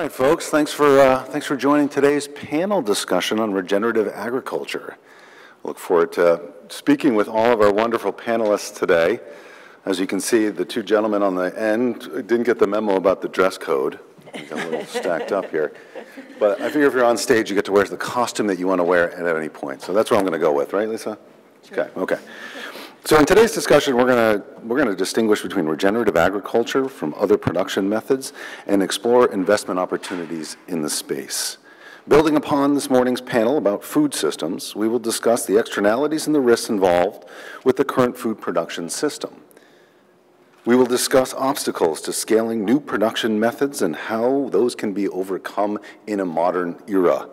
right, folks. Thanks for joining today's panel discussion on regenerative agriculture. Look forward to speaking with all of our wonderful panelists today. As you can see, the two gentlemen on the end didn't get the memo about the dress code. We got a little stacked up here. But I figure if you're on stage, you get to wear the costume that you want to wear at any point. So that's what I'm going to go with, right, Lisa? Sure. Okay. So in today's discussion, we're going to distinguish between regenerative agriculture from other production methods and explore investment opportunities in the space. Building upon this morning's panel about food systems, we will discuss the externalities and the risks involved with the current food production system. We will discuss obstacles to scaling new production methods and how those can be overcome in a modern era.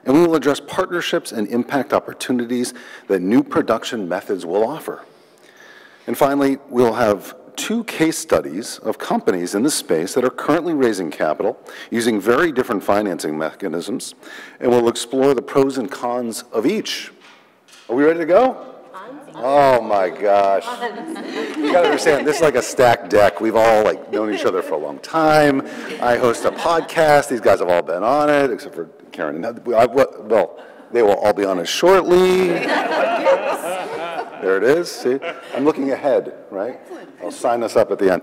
And we will address partnerships and impact opportunities that new production methods will offer. And finally, we'll have two case studies of companies in this space that are currently raising capital using very different financing mechanisms, and we'll explore the pros and cons of each. Are we ready to go? Oh my gosh. You gotta understand, this is like a stacked deck. We've all known each other for a long time. I host a podcast. These guys have all been on it, except for Karen. Well, they will all be on it shortly. There it is, see? I'm looking ahead, right? I'll sign this up at the end.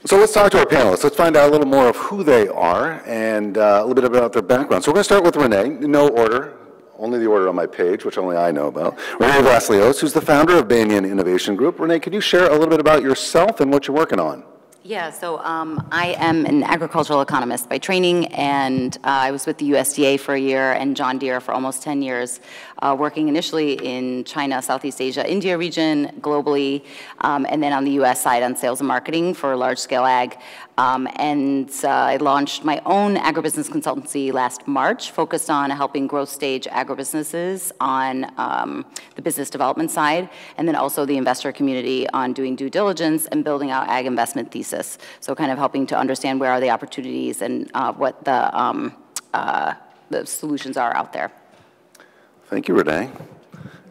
So let's talk to our panelists. Let's find out a little more of who they are and a little bit about their background. So we're gonna start with Renee, no order. Only the order on my page, which only I know about. Renee Vasilios, who's the founder of Banyan Innovation Group. Renee, could you share a little bit about yourself and what you're working on? Yeah, so I am an agricultural economist by training, and I was with the USDA for a year and John Deere for almost 10 years, working initially in China, Southeast Asia, India region, globally, and then on the US side on sales and marketing for large-scale ag. I launched my own agribusiness consultancy last March, focused on helping growth stage agribusinesses on the business development side, and then also the investor community on doing due diligence and building out ag investment thesis. So kind of helping to understand where are the opportunities and what the solutions are out there. Thank you, Renee.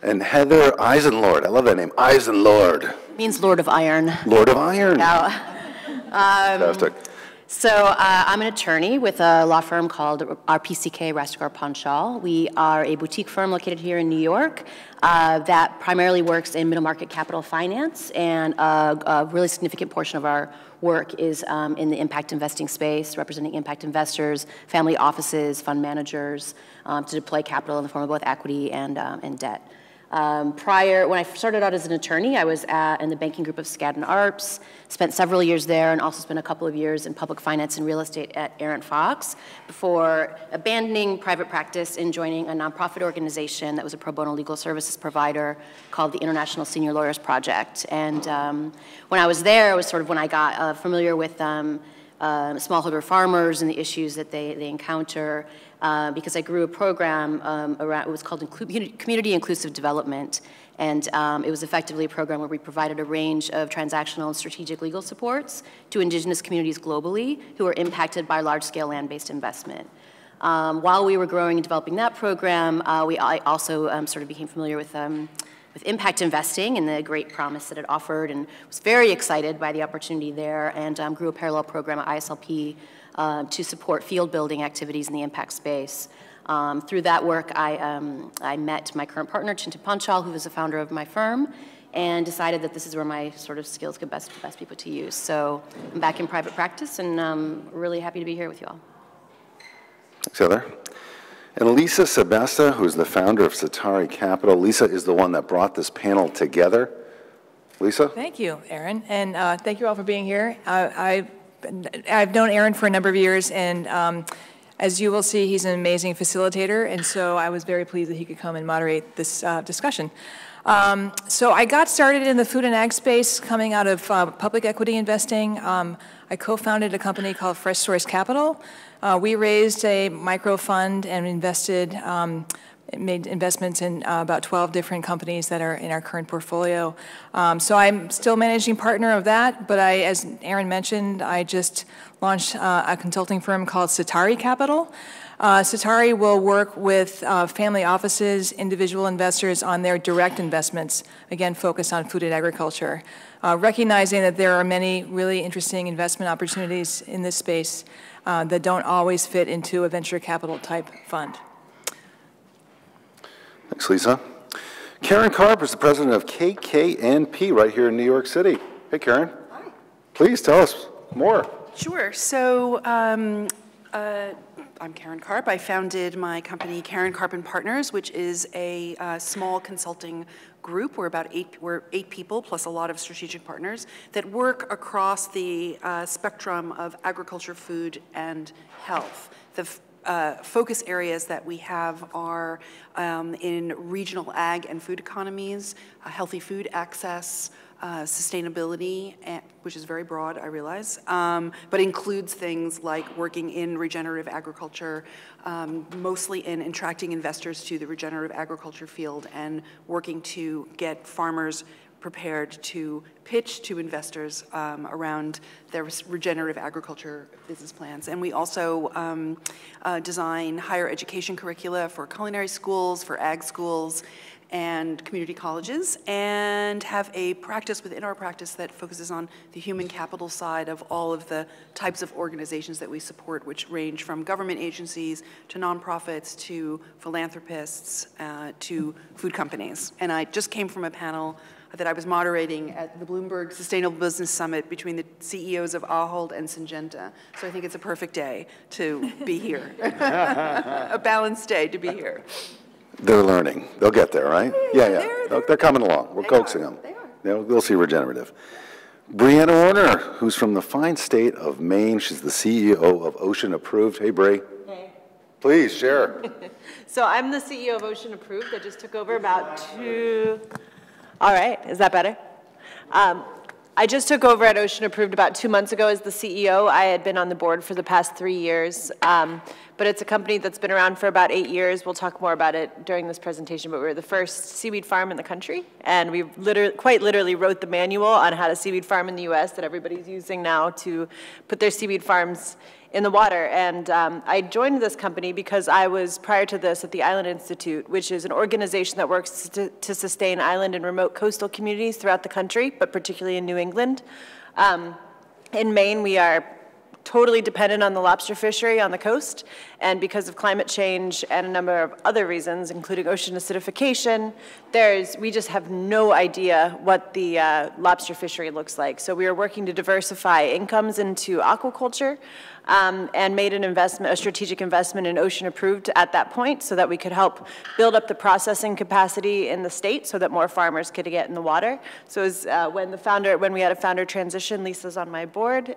And Heather Eisenlord, I love that name, Eisenlord. Means Lord of Iron. Lord of Iron. Fantastic. So I'm an attorney with a law firm called RPCK, Rastegar Panchal. We are a boutique firm located here in New York that primarily works in middle market capital finance, and a really significant portion of our work is in the impact investing space, representing impact investors, family offices, fund managers, to deploy capital in the form of both equity and debt. When I started out as an attorney, I was in the banking group of Skadden Arps, spent several years there, and also spent a couple of years in public finance and real estate at Arent Fox before abandoning private practice and joining a nonprofit organization that was a pro bono legal services provider called the International Senior Lawyers Project. And when I was there, it was sort of when I got familiar with smallholder farmers and the issues that they encounter, because I grew a program around, it was called Community Inclusive Development, and it was effectively a program where we provided a range of transactional and strategic legal supports to indigenous communities globally who were impacted by large-scale land-based investment. While we were growing and developing that program, I also sort of became familiar with impact investing and the great promise that it offered, and was very excited by the opportunity there, and grew a parallel program at ISLP to support field building activities in the impact space. Through that work, I met my current partner, Chintan Panchal, who was the founder of my firm, and decided that this is where my sort of skills could best be put to use. So I'm back in private practice, and I'm really happy to be here with you all. Thanks, Heather. And Lisa Sebesta, who's the founder of Satari Capital. Lisa is the one that brought this panel together. Lisa? Thank you, Aaron, and thank you all for being here. I've known Aaron for a number of years, and as you will see, he's an amazing facilitator, and so I was very pleased that he could come and moderate this discussion. So I got started in the food and ag space coming out of public equity investing. I co-founded a company called Fresh Source Capital. We raised a micro fund and made investments in about 12 different companies that are in our current portfolio. So I'm still managing partner of that, but as Aaron mentioned, I just launched a consulting firm called Satari Capital. Satari will work with family offices, individual investors on their direct investments, again, focused on food and agriculture, recognizing that there are many really interesting investment opportunities in this space that don't always fit into a venture capital type fund. Thanks, Lisa. Karen Karp is the president of KKNP right here in New York City. Hey, Karen. Hi. Please tell us more. Sure. So I'm Karen Karp. I founded my company, Karen Karp and Partners, which is a small consulting group. We're eight people plus a lot of strategic partners that work across the spectrum of agriculture, food, and health. The focus areas that we have are in regional ag and food economies, healthy food access, sustainability, which is very broad, I realize, but includes things like working in regenerative agriculture, mostly in attracting investors to the regenerative agriculture field and working to get farmers prepared to pitch to investors around their regenerative agriculture business plans. And we also design higher education curricula for culinary schools, for ag schools, and community colleges, and have a practice within our practice that focuses on the human capital side of all of the types of organizations that we support, which range from government agencies to nonprofits to philanthropists to food companies. And I just came from a panel that I was moderating at the Bloomberg Sustainable Business Summit between the CEOs of Ahold and Syngenta. So I think it's a perfect day to be here. A balanced day to be here. They're learning. They'll get there, right? Yeah. They're coming along. We're coaxing them. They are. They'll see regenerative. Brianna Warner, who's from the fine state of Maine. She's the CEO of Ocean Approved. Hey, Bri. Hey. Please share. So I'm the CEO of Ocean Approved. I just took over about all right, is that better? I just took over at Ocean Approved about 2 months ago as the CEO. I had been on the board for the past 3 years, but it's a company that's been around for about 8 years. We'll talk more about it during this presentation, but we're the first seaweed farm in the country, and we quite literally wrote the manual on how to seaweed farm in the US that everybody's using now to put their seaweed farms in the water. And I joined this company because I was, prior to this, at the Island Institute, which is an organization that works to sustain island and remote coastal communities throughout the country, but particularly in New England. In Maine, we are totally dependent on the lobster fishery on the coast, and because of climate change and a number of other reasons, including ocean acidification, we just have no idea what the lobster fishery looks like. So we are working to diversify incomes into aquaculture, and made a strategic investment in Ocean Approved at that point so that we could help build up the processing capacity in the state so that more farmers could get in the water. So it was, when we had a founder transition, Lisa's on my board,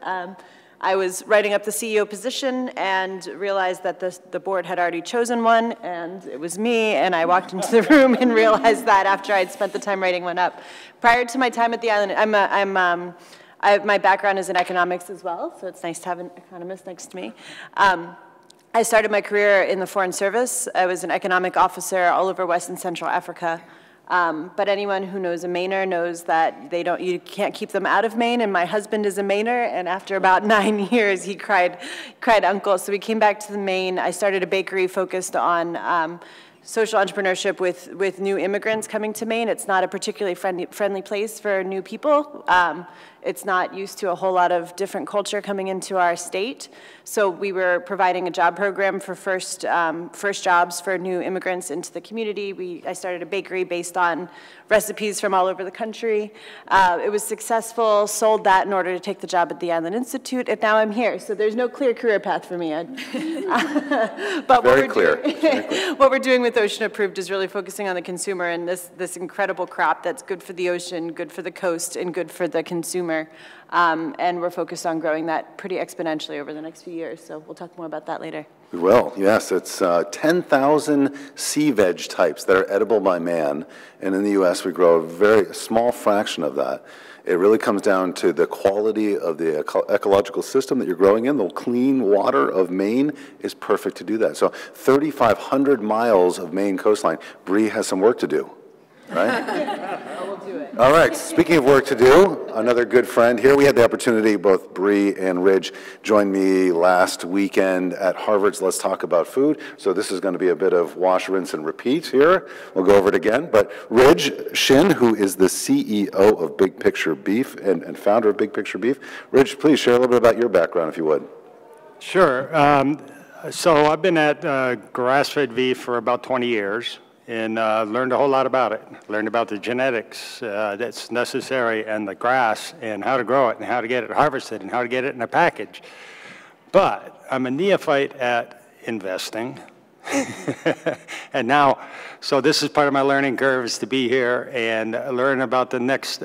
I was writing up the CEO position and realized that the board had already chosen one, and it was me, and I walked into the room and realized that after I'd spent the time writing one up. Prior to my time at the Island, my background is in economics as well, so it's nice to have an economist next to me. I started my career in the Foreign Service. I was an economic officer all over West and Central Africa. But anyone who knows a Mainer knows that you can't keep them out of Maine, and my husband is a Mainer, and after about 9 years, he cried uncle. So we came back to the Maine. I started a bakery focused on social entrepreneurship with new immigrants coming to Maine. It's not a particularly friendly place for new people. It's not used to a whole lot of different culture coming into our state. So we were providing a job program for first jobs for new immigrants into the community. I started a bakery based on recipes from all over the country. It was successful, sold that in order to take the job at the Island Institute, and now I'm here. So there's no clear career path for me. But what we're doing with Ocean Approved is really focusing on the consumer and this incredible crop that's good for the ocean, good for the coast, and good for the consumer. And we're focused on growing that pretty exponentially over the next few years. So we'll talk more about that later. We will, yes. It's 10,000 sea veg types that are edible by man. And in the U.S., we grow a very small fraction of that. It really comes down to the quality of the ecological system that you're growing in. The clean water of Maine is perfect to do that. So 3,500 miles of Maine coastline. Bree has some work to do, right? We'll do it. All right, speaking of work to do, another good friend here. We had the opportunity, both Bree and Ridge joined me last weekend at Harvard's Let's Talk About Food. So this is going to be a bit of wash, rinse, and repeat here. We'll go over it again. But Ridge Shin, who is the CEO of Big Picture Beef and founder of Big Picture Beef. Ridge, please share a little bit about your background, if you would. Sure. So I've been at grass-fed beef for about 20 years. And learned a whole lot about it. Learned about the genetics that's necessary and the grass and how to grow it and how to get it harvested and how to get it in a package. But I'm a neophyte at investing. And now, so this is part of my learning curve is to be here and learn about the next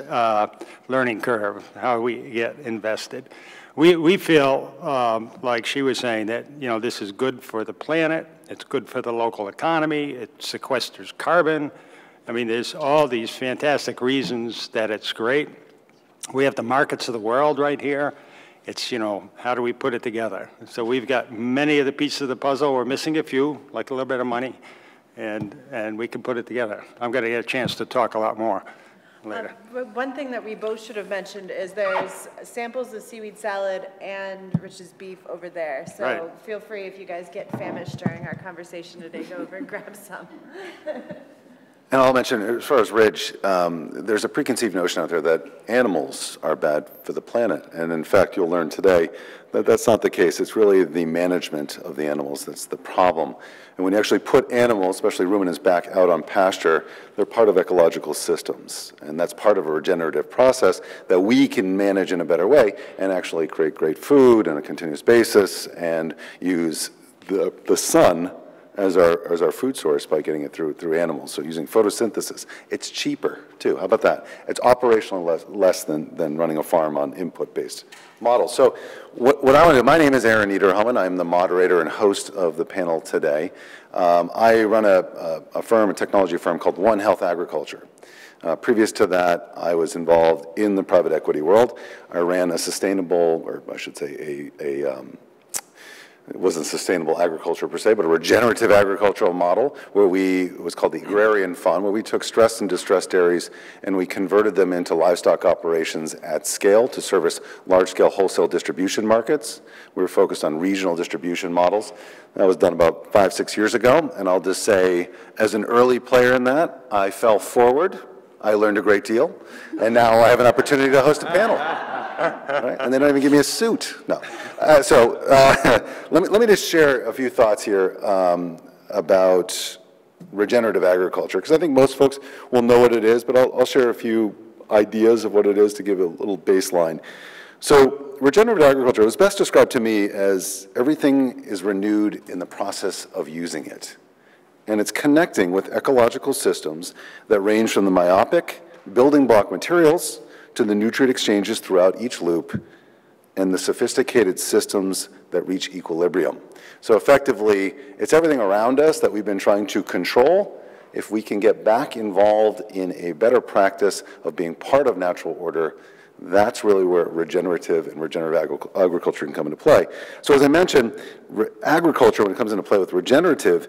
learning curve, how we get invested. We feel, like she was saying, that this is good for the planet, it's good for the local economy, it sequesters carbon. I mean, there's all these fantastic reasons that it's great. We have the markets of the world right here. It's, how do we put it together? So we've got many of the pieces of the puzzle. We're missing a few, like a little bit of money, and we can put it together. I'm going to get a chance to talk a lot more later. One thing that we both should have mentioned is there's samples of seaweed salad and Rich's beef over there. So right. Feel free, if you guys get famished during our conversation today, go over and grab some. And I'll mention, as far as Ridge, there's a preconceived notion out there that animals are bad for the planet. And in fact, you'll learn today that that's not the case. It's really the management of the animals that's the problem. And when you actually put animals, especially ruminants, back out on pasture, they're part of ecological systems. And that's part of a regenerative process that we can manage in a better way and actually create great food on a continuous basis and use the sun as our food source by getting it through animals. So using photosynthesis, it's cheaper too. How about that? It's operationally less than running a farm on input-based models. So what I want to do, my name is Aaron Niederholmen. I'm the moderator and host of the panel today. I run a technology firm called One Health Agriculture. Previous to that, I was involved in the private equity world. I ran a sustainable, or I should say it wasn't sustainable agriculture per se, but a regenerative agricultural model where it was called the Agrarian Fund, where we took stressed and distressed dairies and we converted them into livestock operations at scale to service large-scale wholesale distribution markets. We were focused on regional distribution models. That was done about 5-6 years ago, and I'll just say, as an early player in that, I fell forward. I learned a great deal, and now I have an opportunity to host a panel. Right? And they don't even give me a suit. No. Let me just share a few thoughts here about regenerative agriculture, because I think most folks will know what it is, but I'll share a few ideas of what it is to give a little baseline. So regenerative agriculture was best described to me as everything is renewed in the process of using it. And it's connecting with ecological systems that range from the myopic building block materials to the nutrient exchanges throughout each loop and the sophisticated systems that reach equilibrium. So effectively, it's everything around us that we've been trying to control. If we can get back involved in a better practice of being part of natural order, that's really where regenerative and regenerative agriculture can come into play. So as I mentioned, agriculture, when it comes into play with regenerative,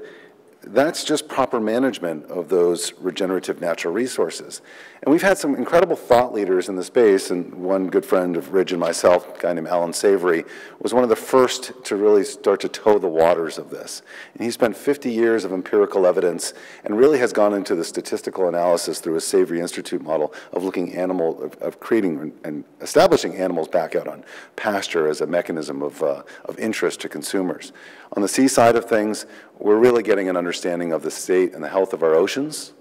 that's just proper management of those regenerative natural resources. And we've had some incredible thought leaders in the space, and one good friend of Ridge and myself, a guy named Alan Savory, was one of the first to really start to toe the waters of this. And he spent 50 years of empirical evidence and really has gone into the statistical analysis through a Savory Institute model of looking of creating and establishing animals back out on pasture as a mechanism of interest to consumers. On the sea side of things, we're really getting an understanding of the state and the health of our oceans.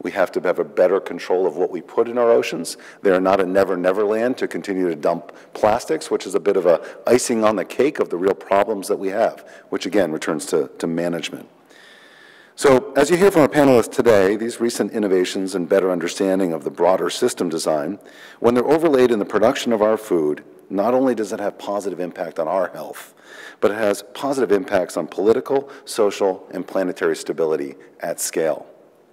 We have to have a better control of what we put in our oceans. They are not a never land to continue to dump plastics, which is a bit of a icing on the cake of the real problems that we have, which again returns to management. So as you hear from our panelists today, these recent innovations and better understanding of the broader system design, when they're overlaid in the production of our food, not only does it have positive impact on our health, but it has positive impacts on political, social, and planetary stability at scale.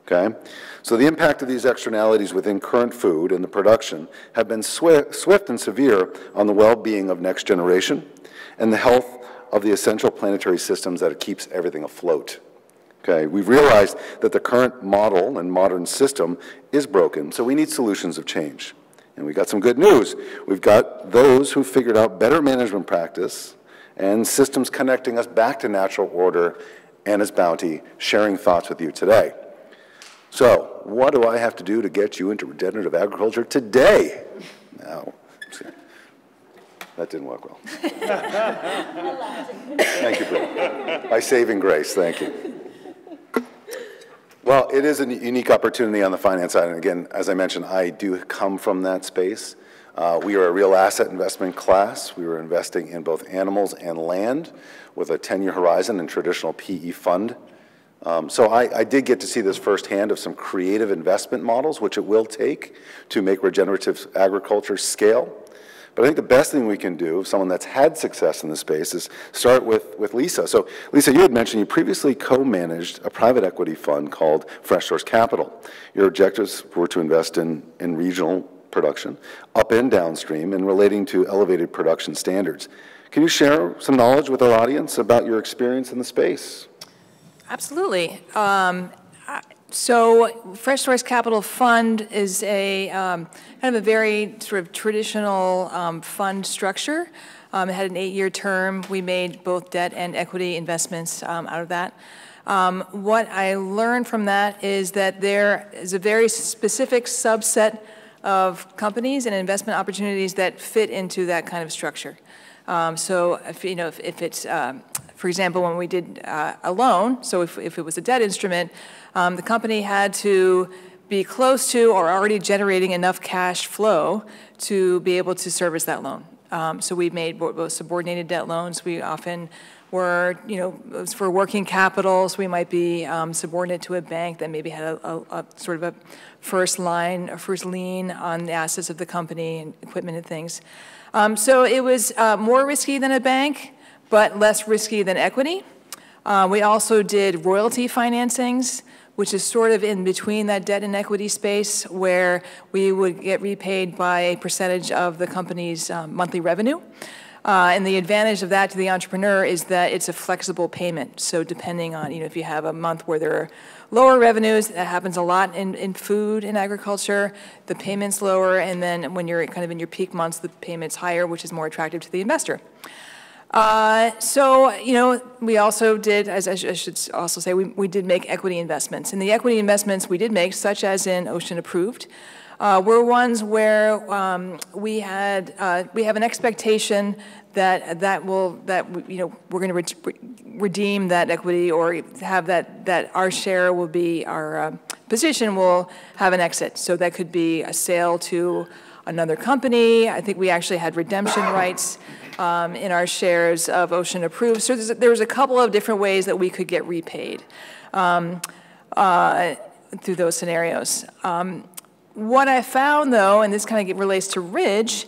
Okay? So the impact of these externalities within current food and the production have been swift and severe on the well-being of next generation and the health of the essential planetary systems that keeps everything afloat. Okay, we've realized that the current model and modern system is broken, so we need solutions of change. And we've got some good news. We've got those who figured out better management practice and systems connecting us back to natural order and its bounty, sharing thoughts with you today. So, what do I have to do to get you into regenerative agriculture today? Now, that didn't work well. Thank you, Britt. By saving grace, thank you. Well, it is a unique opportunity on the finance side, and again, as I mentioned, I do come from that space. We are a real asset investment class. We were investing in both animals and land with a 10-year horizon and traditional PE fund. So I did get to see this firsthand of some creative investment models, which it will take to make regenerative agriculture scale. But I think the best thing we can do, someone that's had success in this space, is start with Lisa. So Lisa, you had mentioned you previously co-managed a private equity fund called Fresh Source Capital. Your objectives were to invest in regional production, up and downstream, and relating to elevated production standards. Can you share some knowledge with our audience about your experience in the space? Absolutely. So Fresh Source Capital Fund is a kind of a very sort of traditional fund structure. It had an 8-year term. We made both debt and equity investments out of that. What I learned from that is that there is a very specific subset of companies and investment opportunities that fit into that kind of structure. So if it's, for example, when we did a loan, so if it was a debt instrument, the company had to be close to or already generating enough cash flow to be able to service that loan. So we made both subordinated debt loans. We often were, it was for working capital, so we might be subordinate to a bank that maybe had a sort of a first lien on the assets of the company and equipment and things. So it was more risky than a bank, but less risky than equity. We also did royalty financings, which is sort of in between that debt and equity space, where we would get repaid by a percentage of the company's monthly revenue. And the advantage of that to the entrepreneur is that it's a flexible payment. So depending on, if you have a month where there are lower revenues, that happens a lot in food and agriculture, the payment's lower, and then when you're kind of in your peak months, the payment's higher, which is more attractive to the investor. We also did, as I should also say, we did make equity investments. And the equity investments we did make, such as in Ocean Approved, were ones where we have an expectation that we're going to redeem that equity, or have that our share will be, our position will have an exit. So that could be a sale to another company. I think we actually had redemption rights in our shares of Ocean Approved. So there was a couple of different ways that we could get repaid through those scenarios. What I found, though, and this kind of relates to Ridge,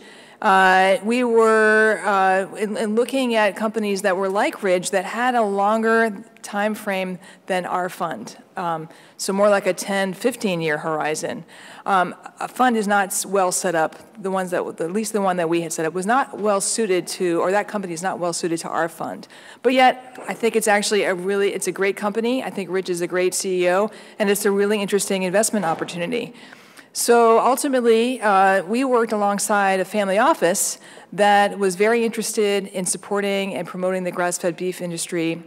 we were in looking at companies that were like Ridge that had a longer time frame than our fund, so more like a 10, 15-year horizon. A fund is not well set up. At least the one that we had set up was not well suited to, or that company is not well suited to our fund. But yet, I think it's actually it's a great company. I think Ridge is a great CEO, and it's a really interesting investment opportunity. So ultimately, we worked alongside a family office that was very interested in supporting and promoting the grass-fed beef industry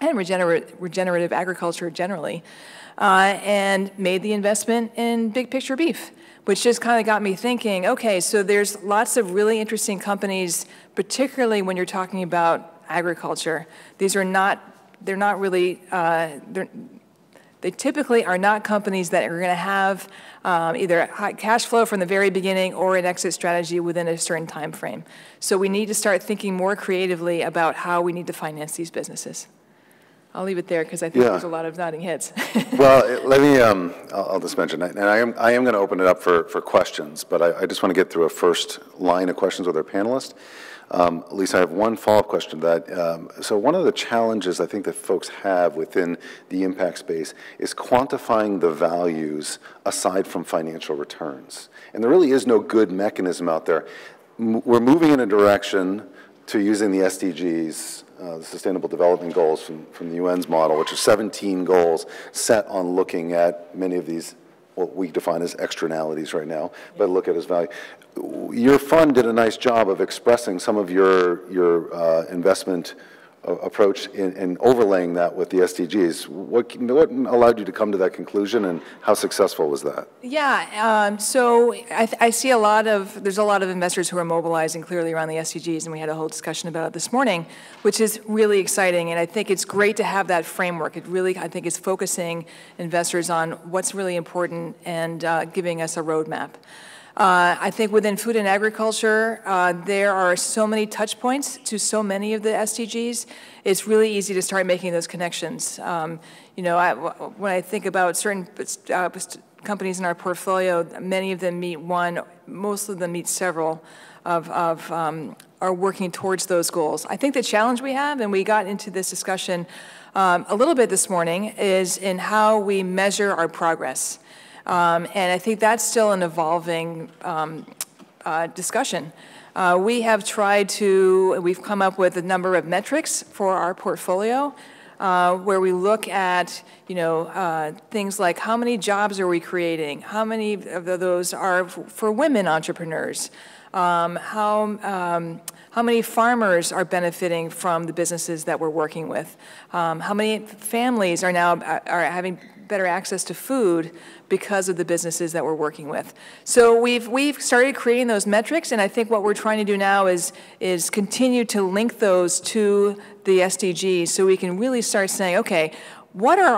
and regenerative agriculture generally, and made the investment in Big Picture Beef, which just kind of got me thinking, okay, so there's lots of really interesting companies, particularly when you're talking about agriculture. They typically are not companies that are going to have either high cash flow from the very beginning or an exit strategy within a certain time frame. So we need to start thinking more creatively about how we need to finance these businesses. I'll leave it there because I think there's a lot of nodding heads. Well, let me, I'll just mention, and I am going to open it up for questions, but I just want to get through a first line of questions with our panelists. Lisa, I have one follow-up question to that. So one of the challenges I think that folks have within the impact space is quantifying the values aside from financial returns. And there really is no good mechanism out there. We're moving in a direction to using the SDGs, the Sustainable Development Goals from the UN's model, which are 17 goals set on looking at many of these, what we define as externalities right now, but look at as value. Your fund did a nice job of expressing some of your investment approach in overlaying that with the SDGs. What allowed you to come to that conclusion, and how successful was that? Yeah, so I see there's a lot of investors who are mobilizing clearly around the SDGs, and we had a whole discussion about it this morning, which is really exciting, and I think it's great to have that framework. It really, I think, is focusing investors on what's really important and giving us a roadmap. I think within food and agriculture, there are so many touch points to so many of the SDGs. It's really easy to start making those connections. You know, when I think about certain companies in our portfolio, many of them meet one, most of them meet several are working towards those goals. I think the challenge we have, and we got into this discussion a little bit this morning, is in how we measure our progress. And I think that's still an evolving discussion. We've come up with a number of metrics for our portfolio where we look at, you know, things like how many jobs are we creating, how many of those are for women entrepreneurs, how many farmers are benefiting from the businesses that we're working with, how many families are now having better access to food because of the businesses that we're working with. So we've started creating those metrics, and I think what we're trying to do now is continue to link those to the SDGs so we can really start saying, okay, what are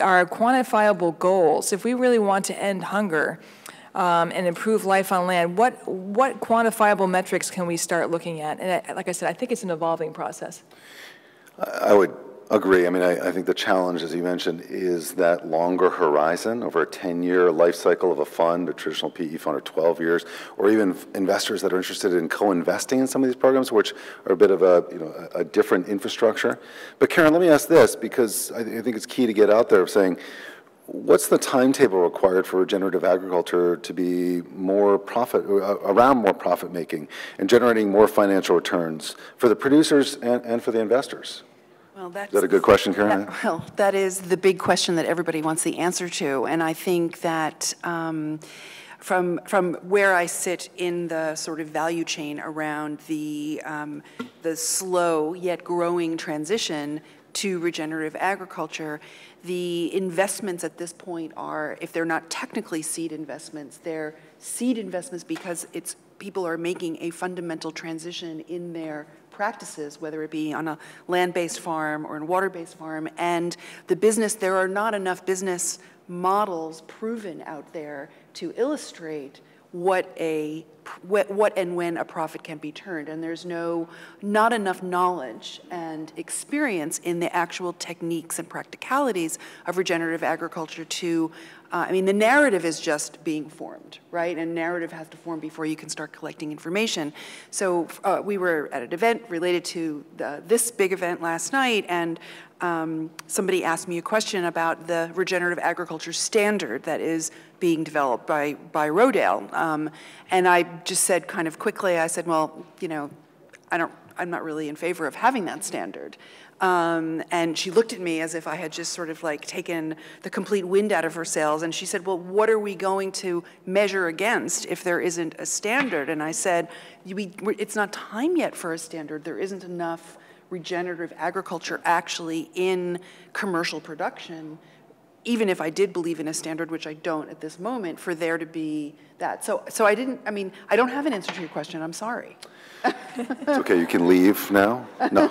our quantifiable goals? If we really want to end hunger and improve life on land, what quantifiable metrics can we start looking at? And like I said, I think it's an evolving process. I would agree. I mean, I think the challenge, as you mentioned, is that longer horizon over a 10-year life cycle of a fund, a traditional PE fund, or 12 years, or even investors that are interested in co-investing in some of these programs, which are a bit of a different infrastructure. But Karen, let me ask this, because I think it's key to get out there of saying, what's the timetable required for regenerative agriculture to be around more profit making and generating more financial returns for the producers and for the investors? Well, is that a good question, Karen? That is the big question that everybody wants the answer to, and I think that from where I sit in the sort of value chain around the slow yet growing transition to regenerative agriculture, the investments at this point are, if they're not technically seed investments, they're seed investments because people are making a fundamental transition in their practices, whether it be on a land-based farm or a water-based farm, and there are not enough business models proven out there to illustrate what and when a profit can be turned, and there's not enough knowledge and experience in the actual techniques and practicalities of regenerative agriculture to I mean, the narrative is just being formed, right? And narrative has to form before you can start collecting information. So we were at an event related to this big event last night, and somebody asked me a question about the regenerative agriculture standard that is being developed by Rodale. And I just said kind of quickly, I said, well, you know, I'm not really in favor of having that standard. And she looked at me as if I had just sort of like taken the complete wind out of her sails. And she said, well, what are we going to measure against if there isn't a standard? And I said, it's not time yet for a standard. There isn't enough regenerative agriculture actually in commercial production, even if I did believe in a standard, which I don't at this moment, for there to be that. So I don't have an answer to your question. I'm sorry. It's okay, you can leave now. No,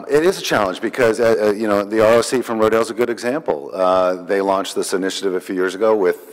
it is a challenge because, you know, the ROC from Rodale is a good example. They launched this initiative a few years ago with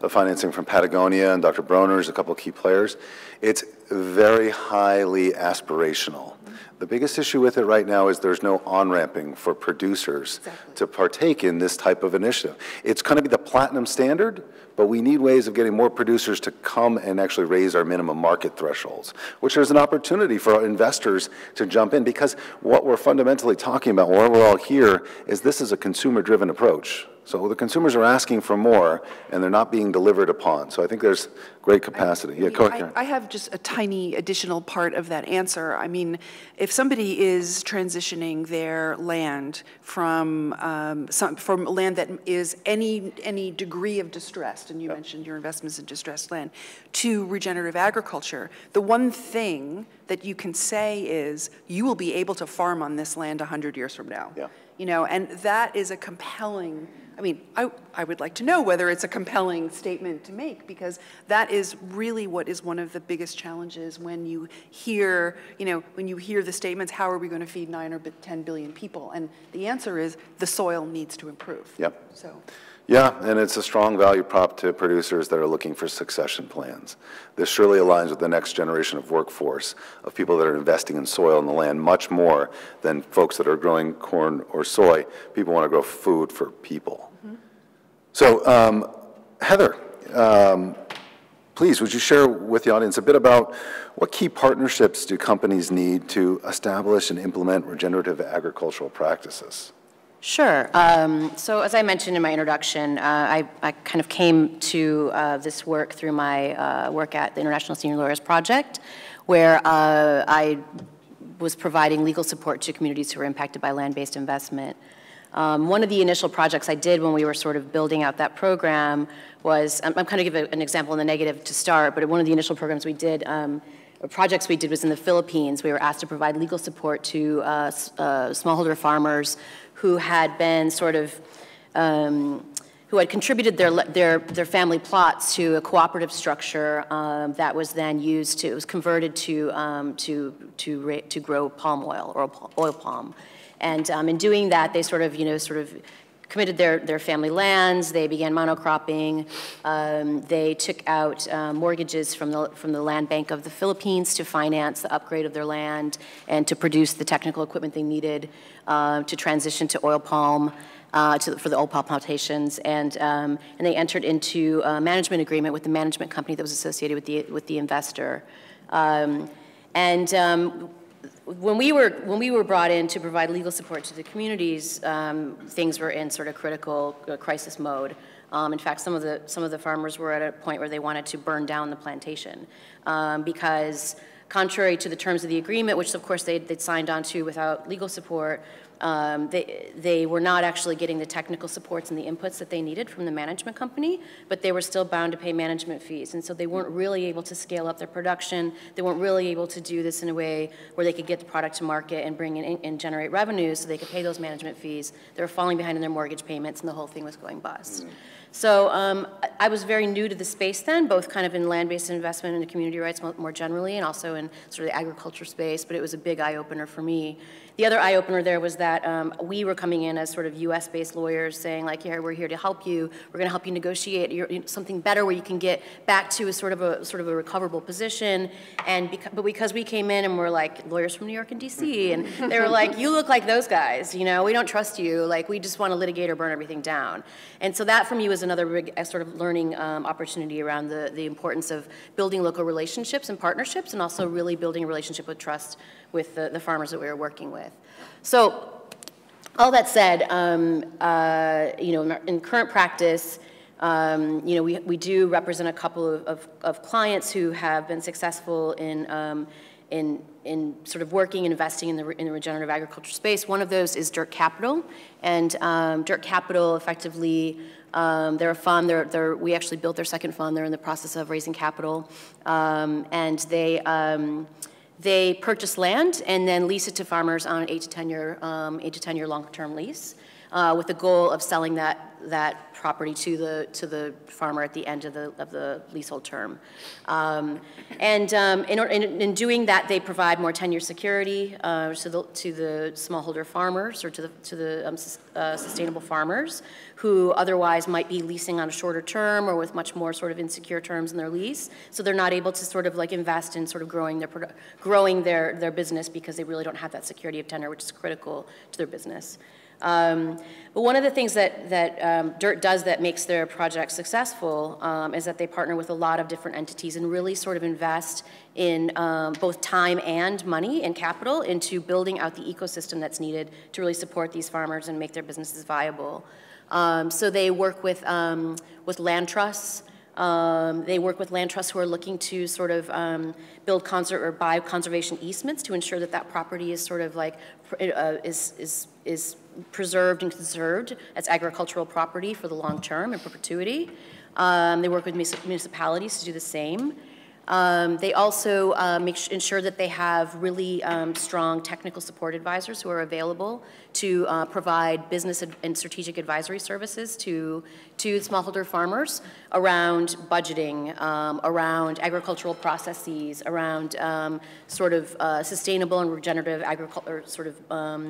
financing from Patagonia and Dr. Bronner's, a couple of key players. It's very highly aspirational. The biggest issue with it right now is there's no on-ramping for producers to partake in this type of initiative. It's going to be the platinum standard, but we need ways of getting more producers to come and actually raise our minimum market thresholds, which is an opportunity for investors to jump in, because what we're fundamentally talking about, where we're all here, is this is a consumer-driven approach. So the consumers are asking for more, and they're not being delivered upon. So I think there's great capacity. Yeah, go ahead, Karen. I have just a tiny additional part of that answer. I mean, if somebody is transitioning their land from land that is any degree of distressed, and you mentioned your investments in distressed land, to regenerative agriculture, the one thing that you can say is you will be able to farm on this land 100 years from now. Yeah. You know, and that is a compelling, I mean, I would like to know whether it's a compelling statement to make, because that is really what is one of the biggest challenges when you hear, when you hear the statements, how are we going to feed 9 or 10 billion people? And the answer is the soil needs to improve. Yep. So. Yeah, and it's a strong value prop to producers that are looking for succession plans. This surely aligns with the next generation of workforce, of people that are investing in soil and the land much more than folks that are growing corn or soy. People want to grow food for people. Mm-hmm. So, Heather, please, would you share with the audience a bit about what key partnerships do companies need to establish and implement regenerative agricultural practices? Sure. So as I mentioned in my introduction, I kind of came to this work through my work at the International Senior Lawyers Project, where I was providing legal support to communities who were impacted by land-based investment. One of the initial projects I did when we were sort of building out that program was, I'm kind of give an example in the negative to start, but one of the initial programs we did, projects we did was in the Philippines. We were asked to provide legal support to smallholder farmers who had been sort of, who had contributed their family plots to a cooperative structure that was then used to, it was converted to grow palm oil or oil palm. And in doing that, they sort of committed their family lands. They began monocropping. They took out mortgages from the land bank of the Philippines to finance the upgrade of their land and to produce the technical equipment they needed to transition to oil palm, for the oil palm plantations. And they entered into a management agreement with the management company that was associated with the investor. When we were brought in to provide legal support to the communities, things were in sort of critical crisis mode. In fact, some of the farmers were at a point where they wanted to burn down the plantation because, contrary to the terms of the agreement, which of course they'd signed on to without legal support, they were not actually getting the technical supports and the inputs that they needed from the management company, but they were still bound to pay management fees. And so they weren't really able to scale up their production. They weren't really able to do this in a way where they could get the product to market and bring in and generate revenue so they could pay those management fees. They were falling behind in their mortgage payments, and the whole thing was going bust. So I was very new to the space then, both kind of in land-based investment and community rights more generally, and also in sort of the agriculture space, but it was a big eye-opener for me. The other eye-opener there was that we were coming in as sort of US-based lawyers saying, like, yeah, we're here to help you. We're going to help you negotiate something better where you can get back to a sort of a recoverable position. And but because we came in and we're like lawyers from New York and DC, and they were like, you look like those guys, we don't trust you. Like, we just want to litigate or burn everything down. And so that for me was another big sort of learning opportunity around the importance of building local relationships and partnerships, and also really building a relationship with trust with the farmers that we were working with. So all that said, in current practice, we do represent a couple of clients who have been successful in sort of working and investing in the regenerative agriculture space. One of those is Dirt Capital, and Dirt Capital effectively, they're a fund. We actually built their second fund. They're in the process of raising capital, and they purchase land and then lease it to farmers on an 8 to 10 year long-term lease, with the goal of selling that property to the farmer at the end of the leasehold term. In doing that, they provide more tenure security to the smallholder farmers, or to the sustainable farmers who otherwise might be leasing on a shorter term or with much more sort of insecure terms in their lease. So they're not able to sort of like invest in sort of growing their business because they really don't have that security of tenure, which is critical to their business. But one of the things that Dirt does that makes their project successful is that they partner with a lot of different entities and really sort of invest in both time and money and capital into building out the ecosystem that's needed to really support these farmers and make their businesses viable. So they work with land trusts. They work with land trusts who are looking to sort of build or buy conservation easements to ensure that that property is sort of like is preserved and conserved as agricultural property for the long term in perpetuity. They work with municipalities to do the same. They also ensure that they have really strong technical support advisors who are available to provide business and strategic advisory services to smallholder farmers around budgeting, around agricultural processes, around sort of sustainable and regenerative agriculture, sort of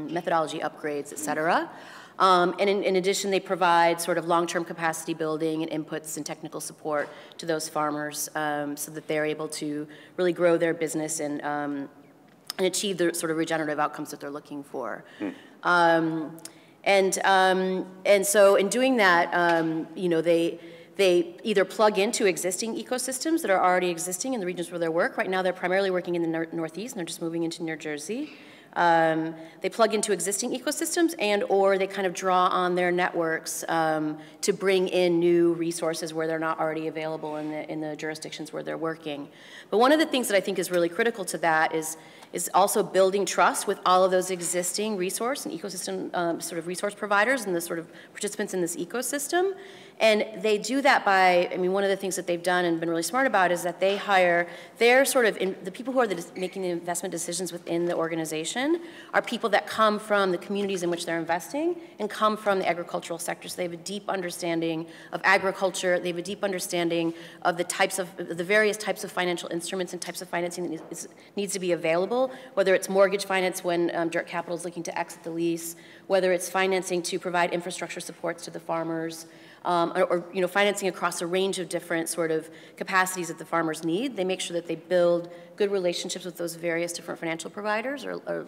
methodology upgrades, et cetera. And in addition, they provide sort of long-term capacity building and inputs and technical support to those farmers so that they're able to really grow their business and achieve the sort of regenerative outcomes that they're looking for. And so in doing that, you know, they either plug into existing ecosystems that are already existing in the regions where they work. Right now, they're primarily working in the Northeast, and they're just moving into New Jersey. They plug into existing ecosystems or they kind of draw on their networks to bring in new resources where they're not already available in the jurisdictions where they're working. But one of the things that I think is really critical to that is also building trust with all of those existing resource and ecosystem sort of resource providers and the sort of participants in this ecosystem. And they do that by, I mean, one of the things that they've done and been really smart about is that they hire, they're sort of, the people who are making the investment decisions within the organization are people that come from the communities in which they're investing and come from the agricultural sector. So they have a deep understanding of agriculture, they have a deep understanding of the various types of financial instruments and types of financing that needs to be available, whether it's mortgage finance when Dirt Capital is looking to exit the lease, whether it's financing to provide infrastructure supports to the farmers, or you know, financing across a range of different sort of capacities that the farmers need. They make sure that they build good relationships with those various different financial providers or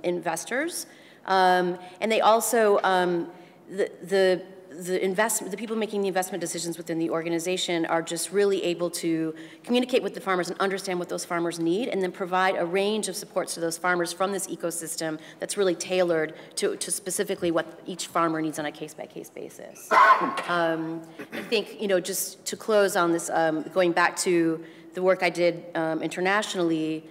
investors. And they also, the people making the investment decisions within the organization are just really able to communicate with the farmers and understand what those farmers need and then provide a range of supports to those farmers from this ecosystem that's really tailored to specifically what each farmer needs on a case-by-case basis. I think, you know, just to close on this, going back to the work I did internationally,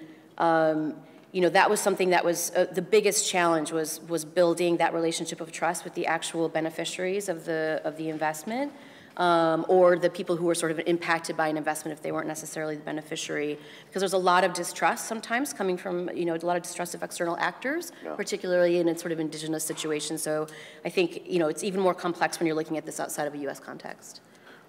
you know, that was something that was the biggest challenge was building that relationship of trust with the actual beneficiaries of the investment, or the people who were sort of impacted by an investment if they weren't necessarily the beneficiary. Because there's a lot of distrust sometimes coming from, you know, a lot of distrust of external actors, yeah, particularly in a sort of indigenous situation. So I think, you know, it's even more complex when you're looking at this outside of a U.S. context.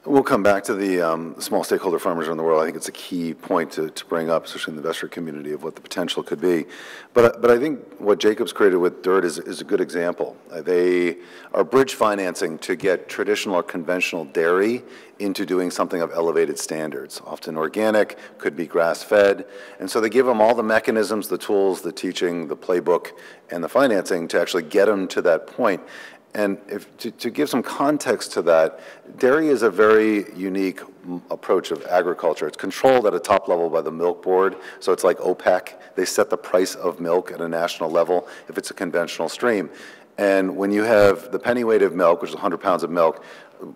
We'll come back to the small stakeholder farmers around the world. I think it's a key point to bring up, especially in the investor community, of what the potential could be. But I think what Jacob's created with DIRT is a good example. They are bridge financing to get traditional or conventional dairy into doing something of elevated standards, often organic, could be grass-fed. And so they give them all the mechanisms, the tools, the teaching, the playbook, and the financing to actually get them to that point. And to give some context to that, dairy is a very unique approach of agriculture. It's controlled at a top level by the milk board, so it's like OPEC. They set the price of milk at a national level if it's a conventional stream. And when you have the penny weight of milk, which is 100 pounds of milk,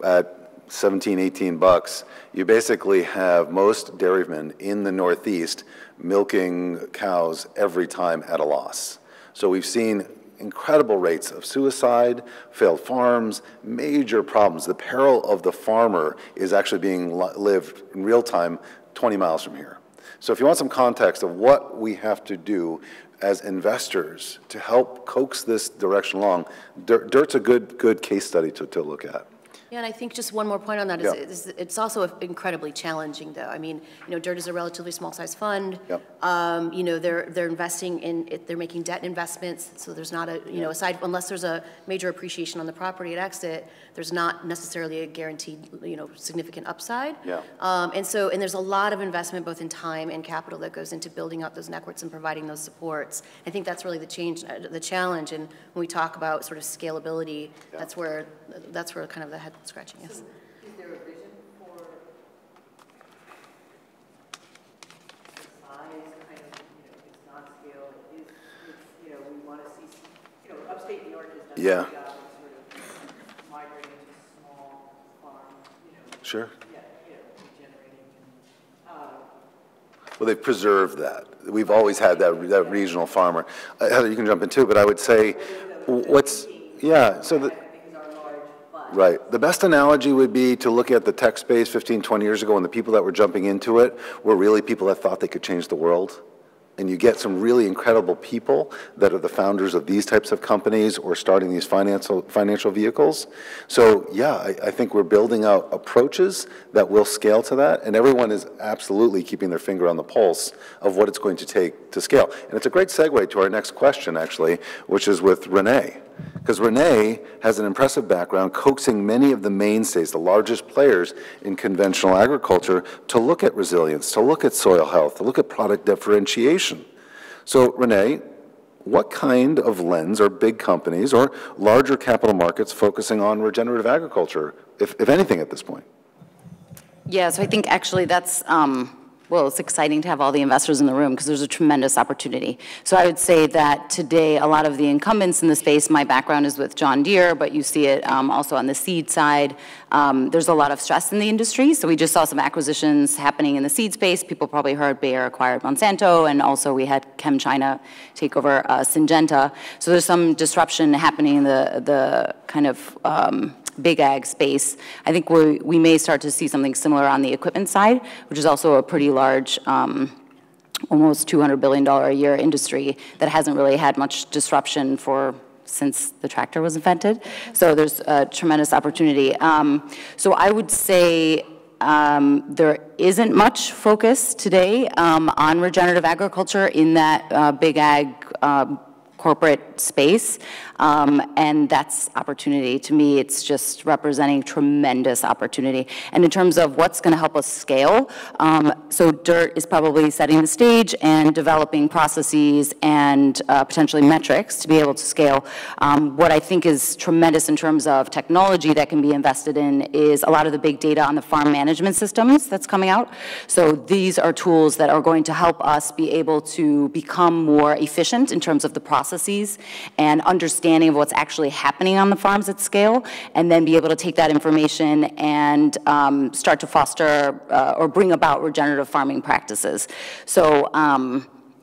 at 17, 18 bucks, you basically have most dairymen in the Northeast milking cows every time at a loss. So we've seen incredible rates of suicide, failed farms, major problems. The peril of the farmer is actually being lived in real time 20 miles from here. So if you want some context of what we have to do as investors to help coax this direction along, DIRT's a good case study to look at. Yeah, and I think just one more point on that is it's also incredibly challenging, though. I mean, you know, DIRT is a relatively small-sized fund. Yep. You know, they're investing in it. They're making debt investments, so there's not a, you know, unless there's a major appreciation on the property at exit, there's not necessarily a guaranteed, you know, significant upside. Yeah. And there's a lot of investment both in time and capital that goes into building out those networks and providing those supports. I think that's really the challenge. And when we talk about sort of scalability, yeah, that's where kind of the head scratching is. So is there a vision for the size, kind of, you know, it's non-scale, it's, you know, we want to see, you know, upstate New York has done a good job of sort of Sure. Well, they've preserved that. We've always had that regional farmer. Heather, you can jump in too, but I would say yeah, so right. The best analogy would be to look at the tech space 15, 20 years ago, and the people that were jumping into it were really people that thought they could change the world. And you get some really incredible people that are the founders of these types of companies or starting these financial vehicles. So yeah, I think we're building out approaches that will scale to that, and everyone is absolutely keeping their finger on the pulse of what it's going to take to scale. And it's a great segue to our next question, actually, which is with Renee. Because Renee has an impressive background coaxing many of the mainstays, the largest players in conventional agriculture, to look at resilience, to look at soil health, to look at product differentiation. So Renee, what kind of lens are big companies or larger capital markets focusing on regenerative agriculture, if anything, at this point? Yeah, so I think actually that's, well, it's exciting to have all the investors in the room because there's a tremendous opportunity. So I would say that today, a lot of the incumbents in the space, my background is with John Deere, but you see it also on the seed side. There's a lot of stress in the industry. So we just saw some acquisitions happening in the seed space. People probably heard Bayer acquired Monsanto, and also we had ChemChina take over Syngenta. So there's some disruption happening in the kind of big ag space. I think we may start to see something similar on the equipment side, which is also a pretty large, almost $200 billion a year industry that hasn't really had much disruption since the tractor was invented. So there's a tremendous opportunity. So I would say there isn't much focus today on regenerative agriculture in that big ag corporate space, and that's opportunity. To me, it's just representing tremendous opportunity. And in terms of what's going to help us scale, so DIRT is probably setting the stage and developing processes and potentially metrics to be able to scale. What I think is tremendous in terms of technology that can be invested in is a lot of the big data on the farm management systems that's coming out. So these are tools that are going to help us be able to become more efficient in terms of the processes and understanding of what's actually happening on the farms at scale, and then be able to take that information and start to foster or bring about regenerative farming practices. So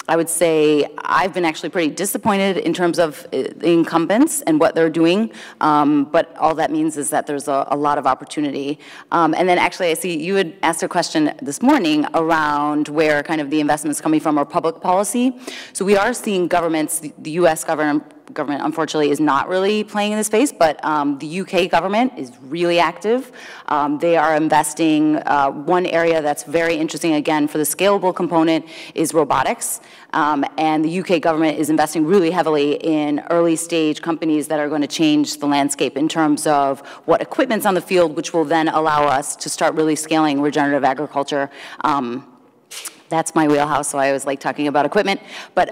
I would say I've been actually pretty disappointed in terms of the incumbents and what they're doing, but all that means is that there's a lot of opportunity. And then actually I see you had asked a question this morning around where kind of the investment is coming from or public policy. So we are seeing governments, the US government unfortunately is not really playing in this space, but the UK government is really active. They are investing. One area that's very interesting, again, for the scalable component is robotics. And the UK government is investing really heavily in early stage companies that are going to change the landscape in terms of what equipment's on the field, which will then allow us to start really scaling regenerative agriculture. That's my wheelhouse, so I always like talking about equipment. But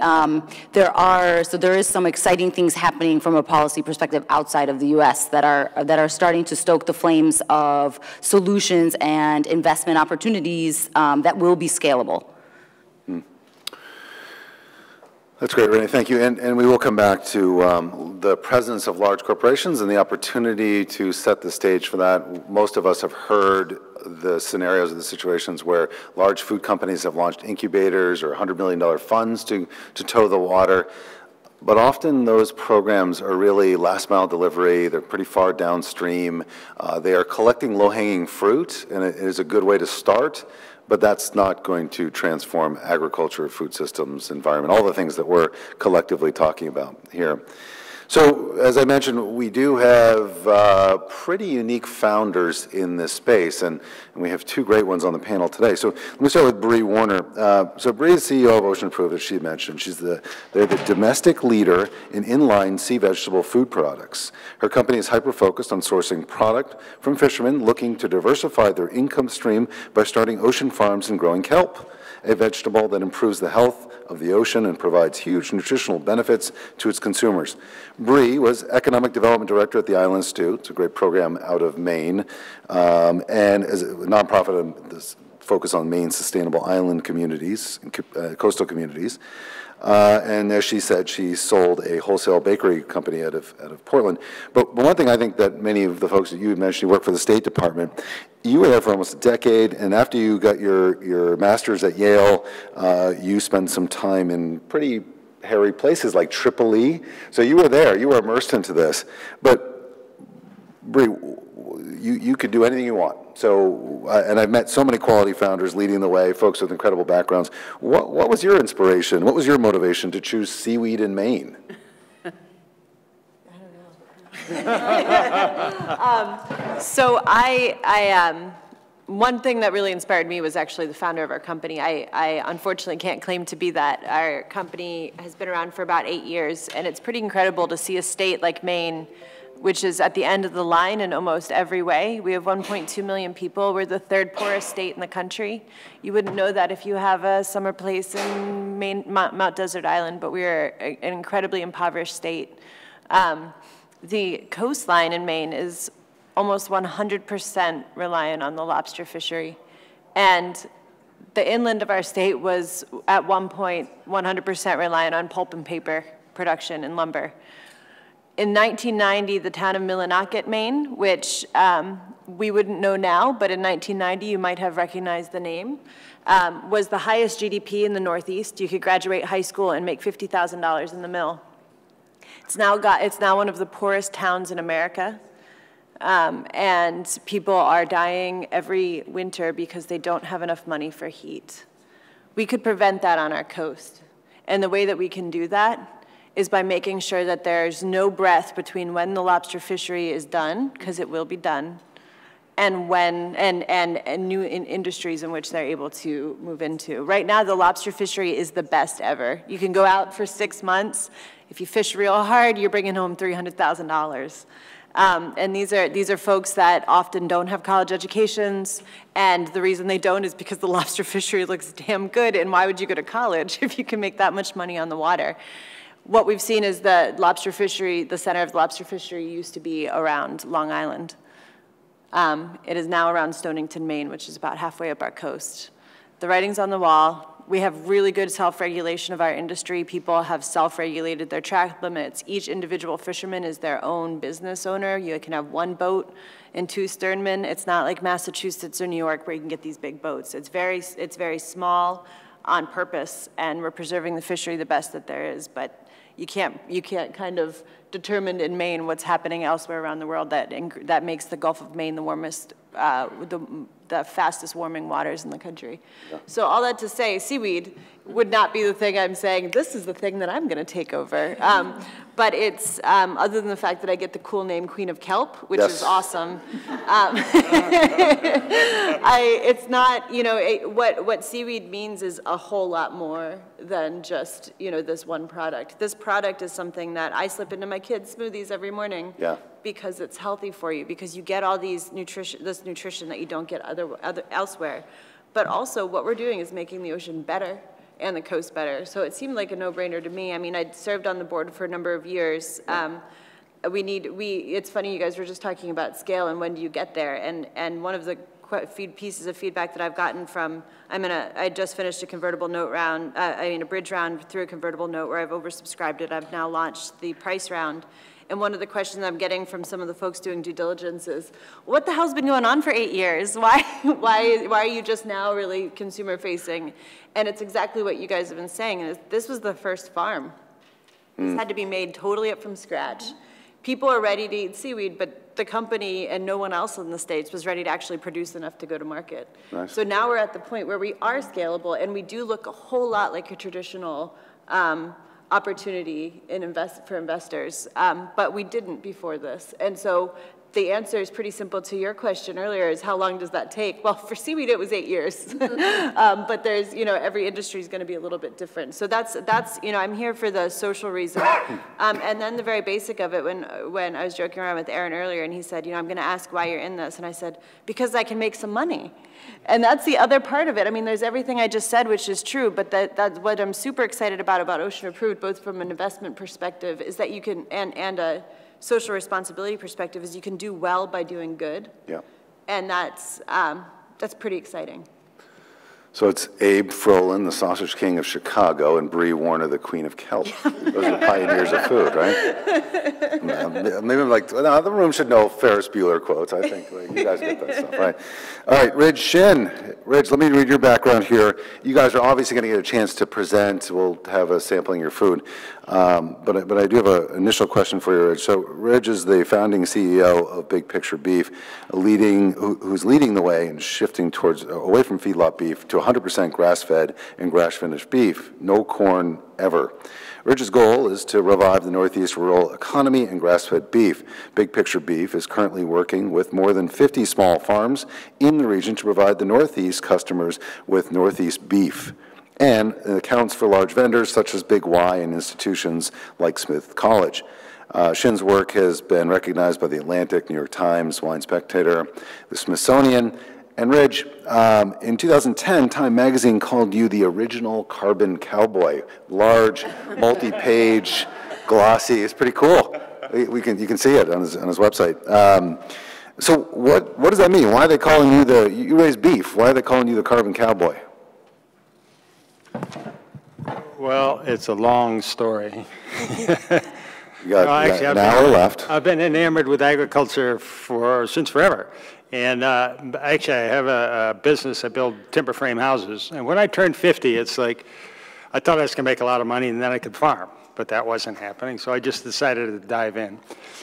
there is some exciting things happening from a policy perspective outside of the U.S. that are starting to stoke the flames of solutions and investment opportunities that will be scalable. That's great, Renee, thank you. And we will come back to the presence of large corporations and the opportunity to set the stage for that. Most of us have heard the scenarios of the situations where large food companies have launched incubators or $100 million funds to tow the water. But often those programs are really last mile delivery. They're pretty far downstream. They are collecting low-hanging fruit, and it is a good way to start. But that's not going to transform agriculture, food systems, environment, all the things that we're collectively talking about here. So, as I mentioned, we do have pretty unique founders in this space, and we have two great ones on the panel today. So let me start with Bree Warner. So Bree is CEO of Ocean Approved, as she mentioned. They're the domestic leader in inline sea vegetable food products. Her company is hyper-focused on sourcing product from fishermen looking to diversify their income stream by starting ocean farms and growing kelp, a vegetable that improves the health of the ocean and provides huge nutritional benefits to its consumers. Bree was Economic Development Director at the Island Stew. It's a great program out of Maine, and as a nonprofit, this focus on Maine's sustainable island communities, coastal communities. And as she said, she sold a wholesale bakery company out of Portland. But one thing I think that many of the folks that you mentioned who work for the State Department, you were there for almost a decade, and after you got your master's at Yale, you spent some time in pretty hairy places like Tripoli. So you were there, you were immersed into this. But Bree, you could do anything you want. So, and I've met so many quality founders leading the way, folks with incredible backgrounds. What was your inspiration? What was your motivation to choose seaweed in Maine? So one thing that really inspired me was actually the founder of our company. I unfortunately can't claim to be that. Our company has been around for about 8 years, and it's pretty incredible to see a state like Maine, which is at the end of the line in almost every way. We have 1.2 million people. We're the 3rd poorest state in the country. You wouldn't know that if you have a summer place in Maine, Mount Desert Island, but we are an incredibly impoverished state. The coastline in Maine is almost 100% reliant on the lobster fishery. And the inland of our state was, at one point, 100% reliant on pulp and paper production and lumber. In 1990, the town of Millinocket, Maine, which we wouldn't know now, but in 1990 you might have recognized the name, was the highest GDP in the Northeast. You could graduate high school and make $50,000 in the mill. It's now one of the poorest towns in America, and people are dying every winter because they don't have enough money for heat. We could prevent that on our coast, and the way that we can do that is by making sure that there's no breath between when the lobster fishery is done, because it will be done, and when and new industries in which they're able to move into. Right now, the lobster fishery is the best ever. You can go out for 6 months. If you fish real hard, you're bringing home $300,000. And these are folks that often don't have college educations, and the reason they don't is because the lobster fishery looks damn good, and why would you go to college if you can make that much money on the water? What we've seen is the lobster fishery, the center of the lobster fishery used to be around Long Island. It is now around Stonington, Maine, which is about halfway up our coast. The writing's on the wall. We have really good self-regulation of our industry. People have self-regulated their track limits. Each individual fisherman is their own business owner. You can have 1 boat and 2 sternmen. It's not like Massachusetts or New York where you can get these big boats. It's very small on purpose, and we're preserving the fishery the best that there is. But you can't kind of determine in Maine what's happening elsewhere around the world that makes the Gulf of Maine the warmest, the fastest warming waters in the country. Yeah. So all that to say, seaweed would not be the thing I'm saying, this is the thing that I'm going to take over. But it's, other than the fact that I get the cool name Queen of Kelp, which yes. is awesome. It's not, you know, what seaweed means is a whole lot more than just, you know, this one product. This product is something that I slip into my kids' smoothies every morning. Yeah. Because it's healthy for you, because you get all this nutrition that you don't get elsewhere. But also what we're doing is making the ocean better and the coast better. So it seemed like a no-brainer to me. I mean, I'd served on the board for a number of years. It's funny, you guys were just talking about scale and when do you get there. And one of the pieces of feedback that I've gotten from, I just finished a convertible note round, a bridge round through a convertible note where I've oversubscribed it. I've now launched the price round. And one of the questions I'm getting from some of the folks doing due diligence is, what the hell's been going on for 8 years? Why are you just now really consumer facing? And it's exactly what you guys have been saying. This was the first farm. This had to be made totally up from scratch. People are ready to eat seaweed, but the company and no one else in the States was ready to actually produce enough to go to market. Nice. So now we're at the point where we are scalable, and we do look a whole lot like a traditional opportunity for investors, but we didn't before this. And so the answer is pretty simple to your question earlier, is how long does that take? Well, for seaweed, it was 8 years. But there's, you know, every industry is going to be a little bit different. So that's you know, I'm here for the social reason. And then the very basic of it, when I was joking around with Aaron earlier, and he said, you know, I'm going to ask why you're in this. And I said, because I can make some money. And that's the other part of it. I mean, there's everything I just said, which is true, but that's what I'm super excited about Ocean Approved, both from an investment perspective, is that you can, and a social responsibility perspective, is you can do well by doing good. Yeah. And that's pretty exciting. So it's Abe Frolin, the sausage king of Chicago, and Bree Warner, the queen of kelp. Those are pioneers of food, right? Maybe I'm like, no, the room should know Ferris Bueller quotes. I think like, you guys get that stuff, right? All right, Ridge Shin. Ridge, let me read your background here. You guys are obviously going to get a chance to present. We'll have a sampling your food. But I do have an initial question for you, Ridge. So Ridge is the founding CEO of Big Picture Beef, who's leading the way and shifting away from feedlot beef to 100% grass-fed and grass-finished beef, no corn ever. Ridge's goal is to revive the Northeast rural economy and grass-fed beef. Big Picture Beef is currently working with more than 50 small farms in the region to provide the Northeast customers with Northeast beef. And it accounts for large vendors such as Big Y and institutions like Smith College. Shin's work has been recognized by The Atlantic, New York Times, Wine Spectator, the Smithsonian, and Ridge. In 2010, Time Magazine called you the original carbon cowboy. Large, multi-page, glossy. It's pretty cool. You can see it on his website. So what does that mean? Why are they calling you you raise beef, why are they calling you the carbon cowboy? Well, it's a long story. You got an hour left. I've been enamored with agriculture since forever. And actually, I have a business. I build timber frame houses. And when I turned 50, it's like, I thought I was going to make a lot of money and then I could farm. But that wasn't happening, so I just decided to dive in.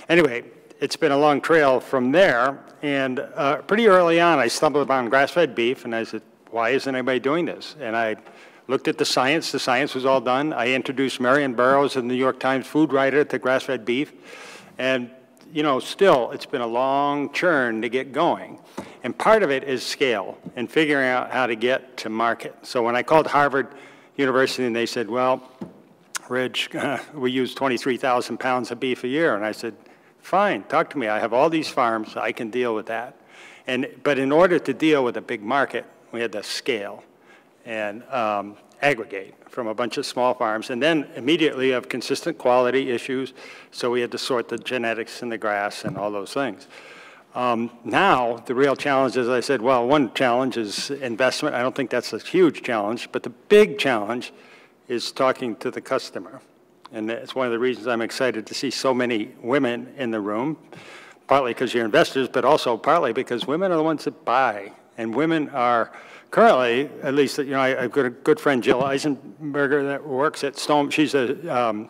Anyway, it's been a long trail from there. And pretty early on, I stumbled upon grass-fed beef. And I said, why isn't anybody doing this? And I looked at the science. The science was all done. I introduced Marion Burroughs, the New York Times food writer, to grass-fed beef. And you know, still, it's been a long churn to get going. And part of it is scale and figuring out how to get to market. So when I called Harvard University and they said, well, Ridge, we use 23,000 pounds of beef a year. And I said, fine, talk to me. I have all these farms. I can deal with that. But in order to deal with a big market, we had to scale and aggregate from a bunch of small farms, and then immediately have consistent quality issues, so we had to sort the genetics and the grass and all those things. Now, the real challenge, as I said, well, one challenge is investment. I don't think that's a huge challenge, but the big challenge is talking to the customer. And it's one of the reasons I'm excited to see so many women in the room, partly because you're investors, but also partly because women are the ones that buy, and women are currently, at least, you know, I've got a good friend, Jill Eisenberger, that works at Stone. She's a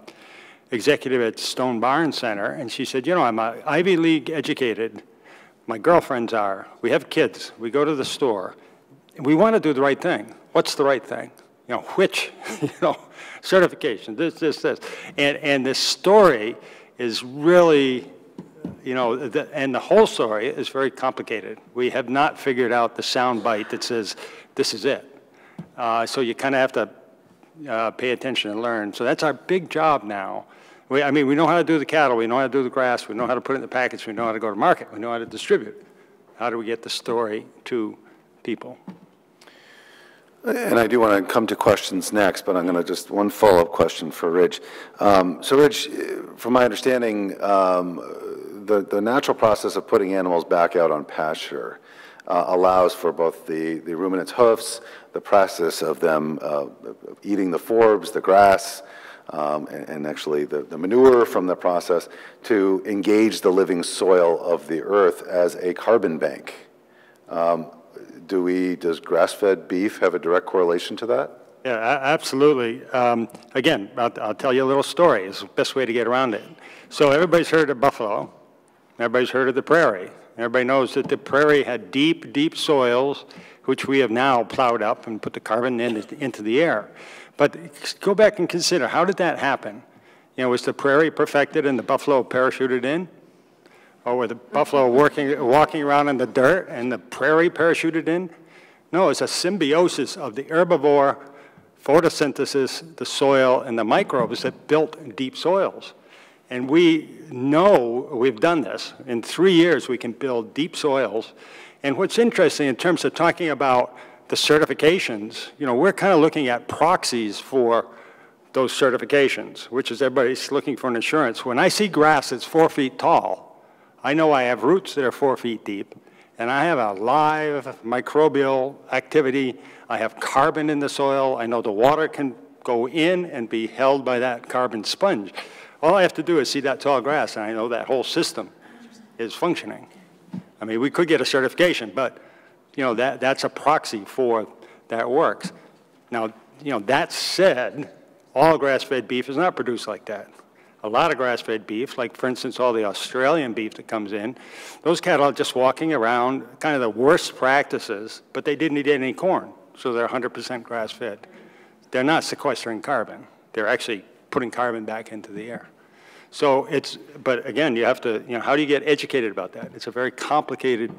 executive at Stone Barn Center, and she said, you know, I'm Ivy League educated. My girlfriends are. We have kids. We go to the store. We want to do the right thing. What's the right thing? You know, which, you know, certification, this. And this story is really, you know, and the whole story is very complicated. We have not figured out the sound bite that says, this is it. So you kind of have to pay attention and learn. So that's our big job now. I mean, we know how to do the cattle, we know how to do the grass, we know how to put it in the package, we know how to go to market, we know how to distribute. How do we get the story to people? And I do want to come to questions next, but I'm going to just one follow-up question for Ridge. So Ridge, from my understanding, the natural process of putting animals back out on pasture allows for both the ruminants' hoofs, the process of them eating the forbs, the grass, and actually the manure from the process to engage the living soil of the earth as a carbon bank. Does grass-fed beef have a direct correlation to that? Yeah, absolutely. Again, I'll tell you a little story. It's the best way to get around it. So everybody's heard of buffalo. Everybody's heard of the prairie. Everybody knows that the prairie had deep, deep soils, which we have now plowed up and put the carbon into the air. But go back and consider, how did that happen? You know, was the prairie perfected and the buffalo parachuted in? Or were the buffalo walking around in the dirt and the prairie parachuted in? No, it's a symbiosis of the herbivore, photosynthesis, the soil, and the microbes that built deep soils. And we know we've done this. In 3 years, we can build deep soils. And what's interesting in terms of talking about the certifications, you know, we're kind of looking at proxies for those certifications, which is everybody's looking for an insurance. When I see grass that's 4 feet tall, I know I have roots that are 4 feet deep, and I have a live microbial activity. I have carbon in the soil. I know the water can go in and be held by that carbon sponge. All I have to do is see that tall grass, and I know that whole system is functioning. I mean, we could get a certification, but you know, that's a proxy for that works. Now, you know, that said, all grass-fed beef is not produced like that. A lot of grass-fed beef, like for instance, all the Australian beef that comes in, those cattle are just walking around, kind of the worst practices, but they didn't eat any corn, so they're 100% grass-fed. They're not sequestering carbon. They're actually putting carbon back into the air. So it's, but again, you have to, you know, how do you get educated about that? It's a very complicated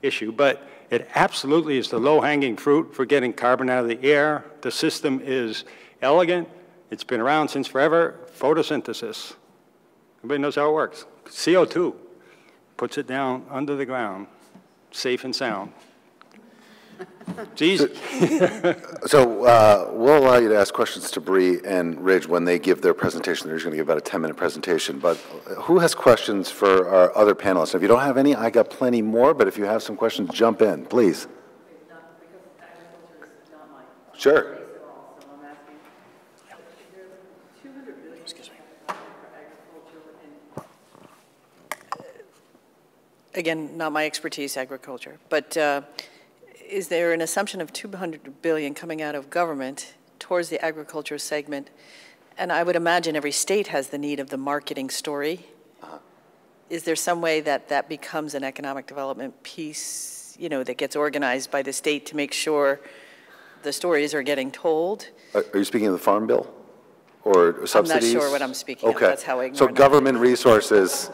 issue, but it absolutely is the low-hanging fruit for getting carbon out of the air. The system is elegant. It's been around since forever. Photosynthesis. Everybody knows how it works. CO2 puts it down under the ground, safe and sound. It's easy. So we'll allow you to ask questions to Bree and Ridge when they give their presentation. They're just going to give about a 10-minute presentation. But who has questions for our other panelists? If you don't have any, I got plenty more. But if you have some questions, jump in, please. Sure. Again, not my expertise, agriculture, but is there an assumption of $200 billion coming out of government towards the agriculture segment? And I would imagine every state has the need of the marketing story. Is there some way that that becomes an economic development piece, you know, that gets organized by the state to make sure the stories are getting told? Are you speaking of the Farm Bill? Or subsidies? I'm not sure what I'm speaking of. That's how ignorant So government resources,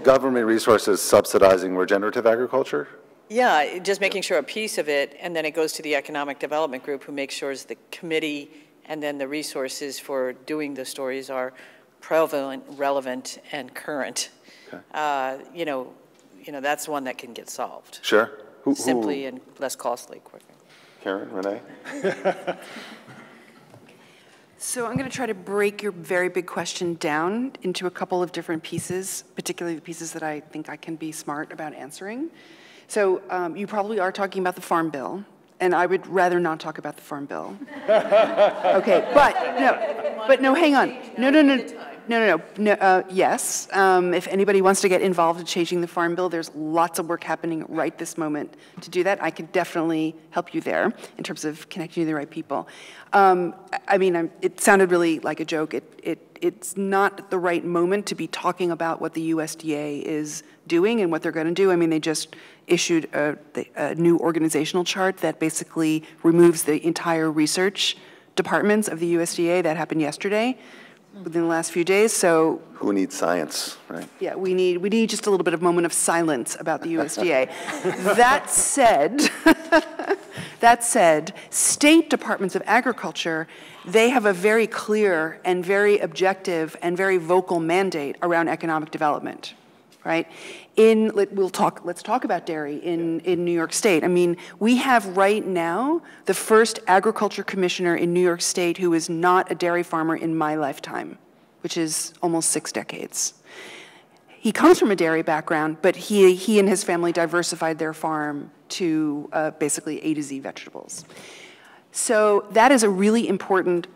government resources subsidizing regenerative agriculture? Yeah, just making sure a piece of it, and then it goes to the economic development group who makes sure the committee and then the resources for doing the stories are prevalent, relevant, and current. Okay. You know, that's one that can get solved. Sure. Simply and less costly, quicker. Karen, Renee? So I'm going to try to break your very big question down into a couple of different pieces, particularly the pieces that I think I can be smart about answering. So you probably are talking about the Farm Bill, and I would rather not talk about the Farm Bill. Okay, but no, hang on. No. Yes, if anybody wants to get involved in changing the Farm Bill, there's lots of work happening right this moment to do that. I could definitely help you there in terms of connecting you to the right people. I mean, it sounded really like a joke. It's not the right moment to be talking about what the USDA is doing and what they're going to do. I mean, they just issued a new organizational chart that basically removes the entire research departments of the USDA. That happened yesterday, within the last few days. So who needs science, right? Yeah, we need just a little bit of moment of silence about the USDA. That said, state departments of agriculture, they have a very clear and very objective and very vocal mandate around economic development, right? Let's talk about dairy in New York State. I mean, we have right now the first agriculture commissioner in New York State who is not a dairy farmer in my lifetime, which is almost 6 decades. He comes from a dairy background, but he and his family diversified their farm to basically A to Z vegetables. So that is a really important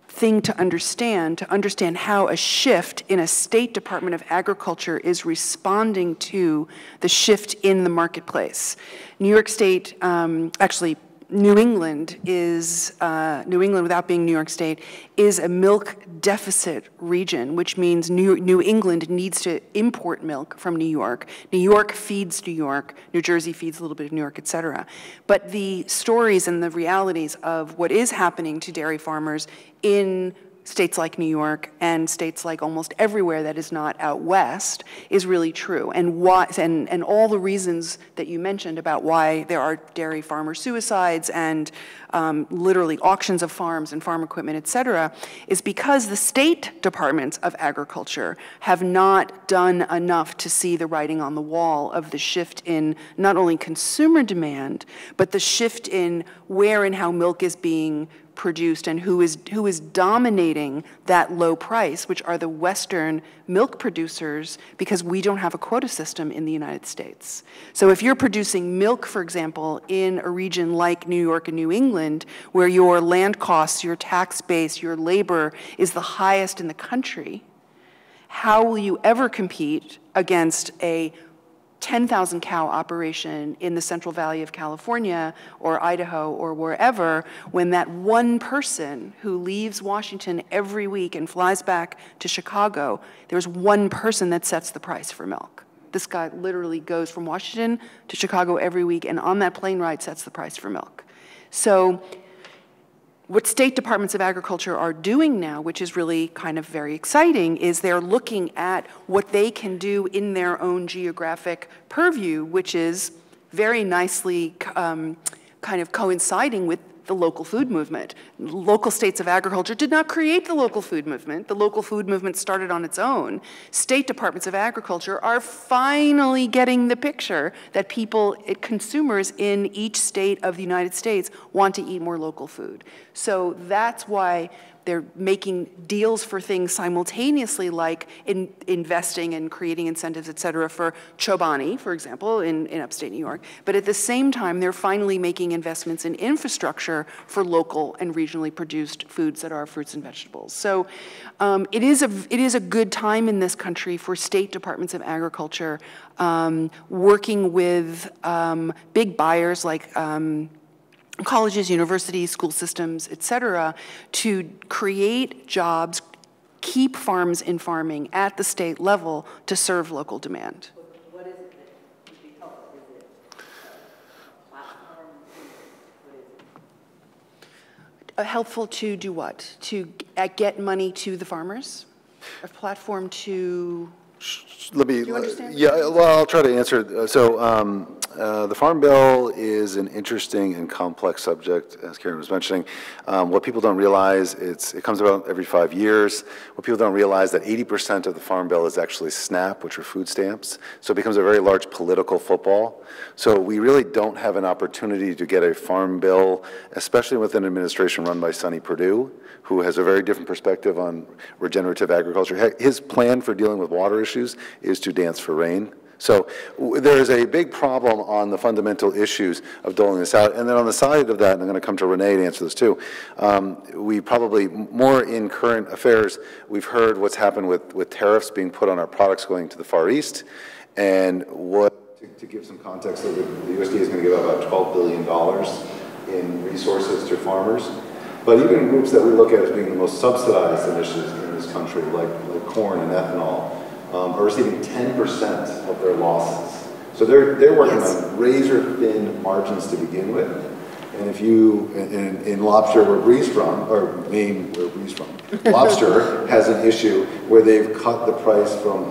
thing to understand how a shift in a State Department of Agriculture is responding to the shift in the marketplace. New York State, actually New England without being New York State, is a milk deficit region, which means New England needs to import milk from New York. New York feeds New York, New Jersey feeds a little bit of New York, et cetera. But the stories and the realities of what is happening to dairy farmers in states like New York and states like almost everywhere that is not out west is really true. And all the reasons that you mentioned about why there are dairy farmer suicides and literally auctions of farms and farm equipment, et cetera, is because the state departments of agriculture have not done enough to see the writing on the wall of the shift in not only consumer demand, but the shift in where and how milk is being produced and who is dominating that low price, which are the Western milk producers, because we don't have a quota system in the United States. So if you're producing milk, for example, in a region like New York and New England, where your land costs, your tax base, your labor is the highest in the country, how will you ever compete against a 10,000 cow operation in the Central Valley of California or Idaho or wherever, when that one person who leaves Washington every week and flies back to Chicago, there's one person that sets the price for milk. This guy literally goes from Washington to Chicago every week, and on that plane ride sets the price for milk. So what state departments of agriculture are doing now, which is really kind of very exciting, is they're looking at what they can do in their own geographic purview, which is very nicely kind of coinciding with the local food movement. Local states of agriculture did not create the local food movement. The local food movement started on its own. State departments of agriculture are finally getting the picture that people, consumers in each state of the United States want to eat more local food. So that's why they're making deals for things simultaneously, like investing and creating incentives, et cetera, for Chobani, for example, in upstate New York. But at the same time, they're finally making investments in infrastructure for local and regionally produced foods that are fruits and vegetables. So it is a good time in this country for state departments of agriculture working with big buyers like colleges, universities, school systems, et cetera, to create jobs, keep farms in farming at the state level to serve local demand. What is it that would be helpful? Is it platform? What is it? Helpful to do what? To get money to the farmers? A platform to... Let me, do you understand? Yeah, well, I'll try to answer. So the Farm Bill is an interesting and complex subject, as Karen was mentioning. What people don't realize, it comes about every 5 years. What people don't realize that 80% of the Farm Bill is actually SNAP, which are food stamps. So it becomes a very large political football. So we really don't have an opportunity to get a Farm Bill, especially with an administration run by Sonny Perdue, who has a very different perspective on regenerative agriculture. His plan for dealing with water issues is to dance for rain. So there is a big problem on the fundamental issues of doling this out. And then on the side of that, and I'm going to come to Renee to answer this too, we probably, more in current affairs, we've heard what's happened with tariffs being put on our products going to the Far East. And to give some context, the USDA is going to give out about $12 billion in resources to farmers. But even groups that we look at as being the most subsidized initiatives in this country, like corn and ethanol, are receiving 10% of their losses. So they're working on razor-thin margins to begin with. And if you, in lobster where Bree's from, or Maine where Bree's from, lobster has an issue where they've cut the price from,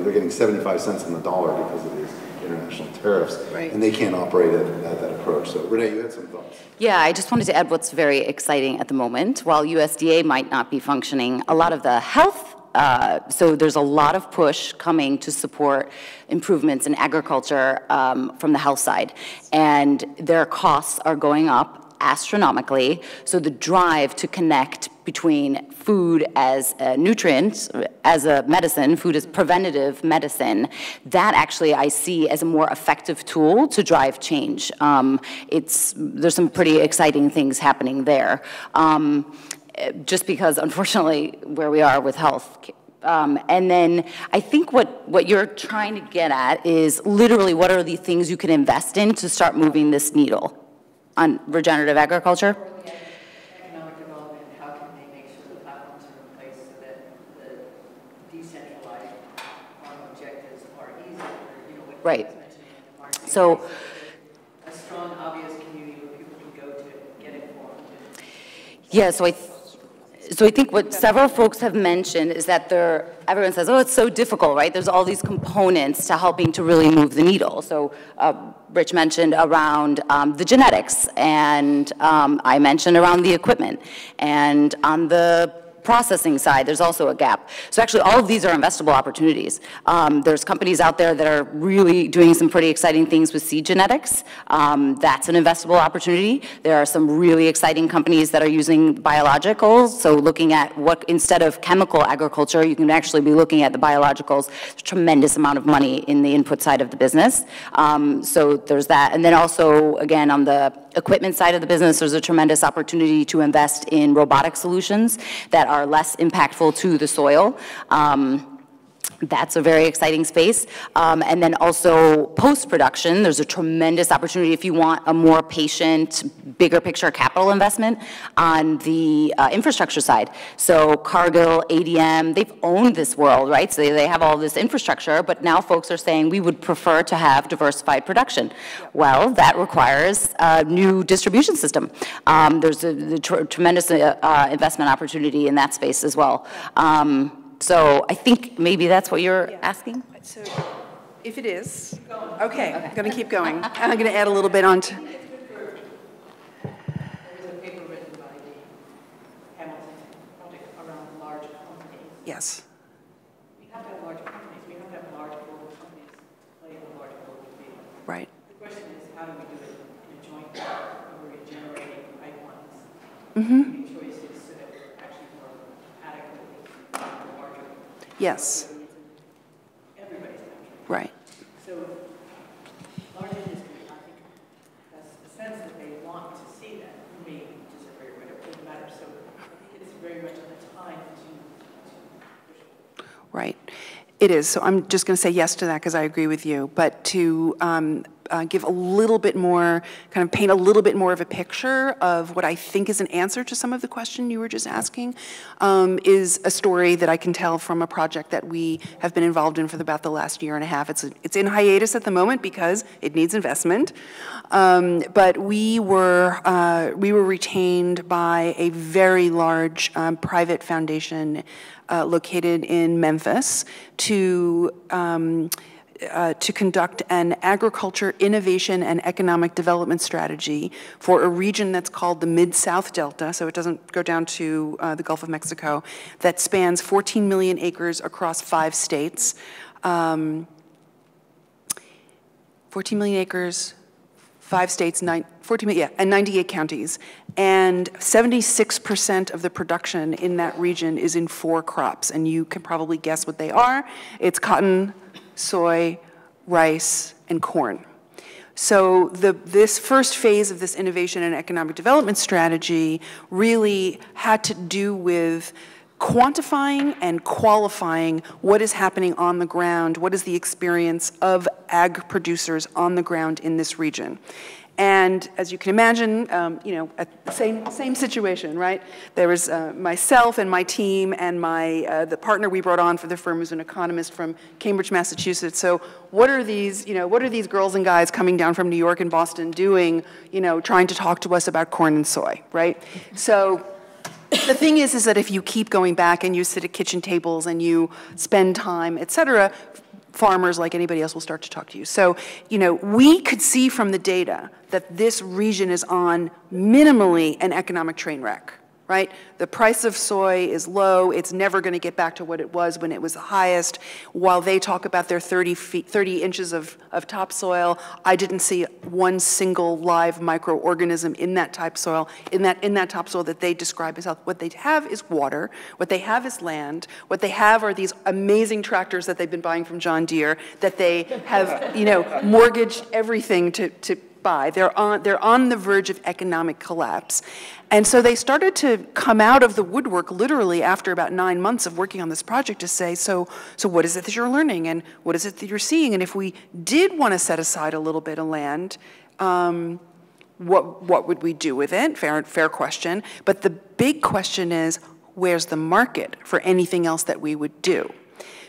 they're getting 75 cents on the dollar because of these international tariffs. Right. And they can't operate at that approach. So Renee, you had some thoughts. Yeah, I just wanted to add what's very exciting at the moment. While USDA might not be functioning, a lot of the health so there's a lot of push coming to support improvements in agriculture from the health side, and their costs are going up astronomically. So the drive to connect between food as a nutrient, as a medicine, food as preventative medicine, that actually I see as a more effective tool to drive change. There's some pretty exciting things happening there. Just because, unfortunately, where we are with health. And then I think what you're trying to get at is literally what are the things you can invest in to start moving this needle on regenerative agriculture? Economic development, how can they make sure the platforms are in place so that the decentralized objectives are easier? Right. So, a strong, obvious community where people can go to get informed. yeah, so I think what several folks have mentioned is that everyone says, oh, it's so difficult, right? There's all these components to helping to really move the needle. So Rich mentioned around the genetics, and I mentioned around the equipment. And on the processing side, there's also a gap. So actually, all of these are investable opportunities. There's companies out there that are really doing some pretty exciting things with seed genetics. That's an investable opportunity. There are some really exciting companies that are using biologicals, so looking at what, instead of chemical agriculture, you can actually be looking at the biologicals. There's a tremendous amount of money in the input side of the business. So there's that. And then also, again, on the equipment side of the business, there's a tremendous opportunity to invest in robotic solutions that are less impactful to the soil. That's a very exciting space. And then also post-production, there's a tremendous opportunity if you want a more patient, bigger picture capital investment on the infrastructure side. So Cargill, ADM, they've owned this world, right? So they have all this infrastructure, but now folks are saying we would prefer to have diversified production. Well, that requires a new distribution system. There's a tremendous investment opportunity in that space as well. So I think maybe that's what you're asking? So if it is, okay, I'm going to keep going. And I'm going to add a little bit on to. There was a paper written by the Hamilton Project around large companies. Yes. We have to have large companies. We have to have large global companies play in a large global field. Right. The question is, how do we do it in a joint where we're generating pipelines? Making choices so that we're actually more adequately larger. Yes. Everybody's country. Right. So large industry, I think, has a sense that they want to see that. You may disagree or whatever, it doesn't matter. So I think it's very much on the time to push. Right. It is. So I'm just going to say yes to that because I agree with you. But to give a little bit more, kind of paint a little bit more of a picture of what I think is an answer to some of the question you were just asking, is a story that I can tell from a project that we have been involved in for about the last year and a half. It's in hiatus at the moment because it needs investment. But we were retained by a very large private foundation located in Memphis to conduct an agriculture innovation and economic development strategy for a region that's called the Mid-South Delta, so it doesn't go down to the Gulf of Mexico, that spans 14 million acres across 5 states. 14 million acres, 5 states, 14 million, and 98 counties. And 76% of the production in that region is in 4 crops, and you can probably guess what they are. It's cotton, soy, rice, and corn. So this first phase of this innovation and economic development strategy really had to do with quantifying and qualifying what is happening on the ground, what is the experience of ag producers on the ground in this region. And as you can imagine, you know, at the same situation, right? There was myself and my team and the partner we brought on for the firm who's an economist from Cambridge, Massachusetts. So what are these, you know, what are these girls and guys coming down from New York and Boston doing, you know, trying to talk to us about corn and soy, right? So the thing is that if you keep going back and you sit at kitchen tables and you spend time, et cetera, farmers, like anybody else, will start to talk to you. So, you know, we could see from the data that this region is on minimally an economic train wreck, right? The price of soy is low. It's never going to get back to what it was when it was the highest. While they talk about their 30 inches of topsoil, I didn't see one single live microorganism in that topsoil, in that topsoil that they describe as health. What they have is water. What they have is land. What they have are these amazing tractors that they've been buying from John Deere that they have, you know, mortgaged everything to buy. They're on the verge of economic collapse. And so they started to come out of the woodwork literally after about 9 months of working on this project to say, so what is it that you're learning and what is it that you're seeing? And if we did want to set aside a little bit of land, what would we do with it? Fair question. But the big question is, where's the market for anything else that we would do?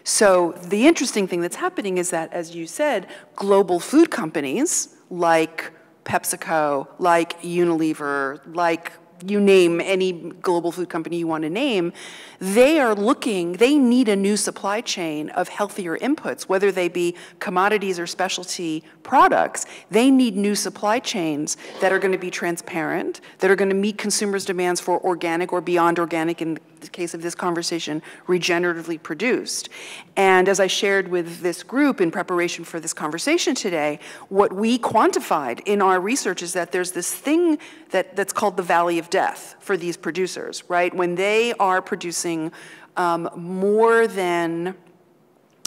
So the interesting thing that's happening is that, as you said, global food companies like PepsiCo, like Unilever, like you name any global food company you want to name, they need a new supply chain of healthier inputs, whether they be commodities or specialty products. They need new supply chains that are going to be transparent, that are going to meet consumers' demands for organic or beyond organic, in the case of this conversation, regeneratively produced. And as I shared with this group in preparation for this conversation today, what we quantified in our research is that there's this thing that's called the valley of death for these producers, right? When they are producing more than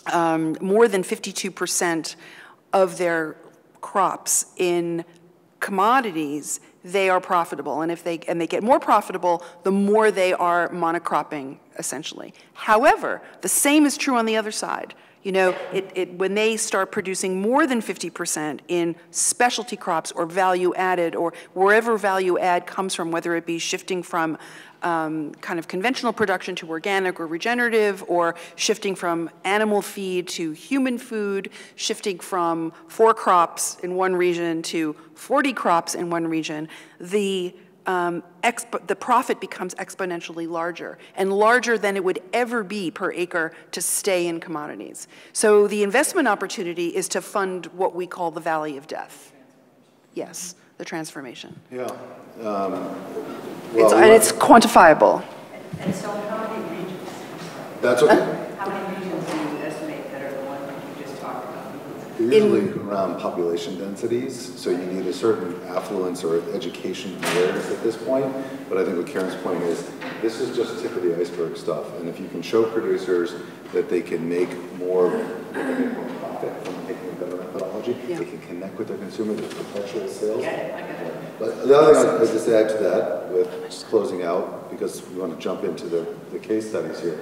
52% of their crops in commodities, they are profitable. And if they get more profitable, the more they are monocropping, essentially. However, the same is true on the other side. You know, when they start producing more than 50% in specialty crops or value added, or wherever value add comes from, whether it be shifting from kind of conventional production to organic or regenerative, or shifting from animal feed to human food, shifting from 4 crops in one region to 40 crops in one region, the profit becomes exponentially larger, and larger than it would ever be per acre to stay in commodities. So the investment opportunity is to fund what we call the valley of death. Yes, the transformation. Yeah. And it's quantifiable. And so how many regions? That's okay. How many regions do you estimate that are the ones that you just talked about? Usually around population densities, so you need a certain affluence or education awareness at this point. But I think what Karen's point is, this is just tip of the iceberg stuff. And if you can show producers that they can make more, profit from taking a better methodology, they can connect with their consumer, there's perpetual sales. But the other thing I'd just add to that, with closing out, because we want to jump into the case studies here,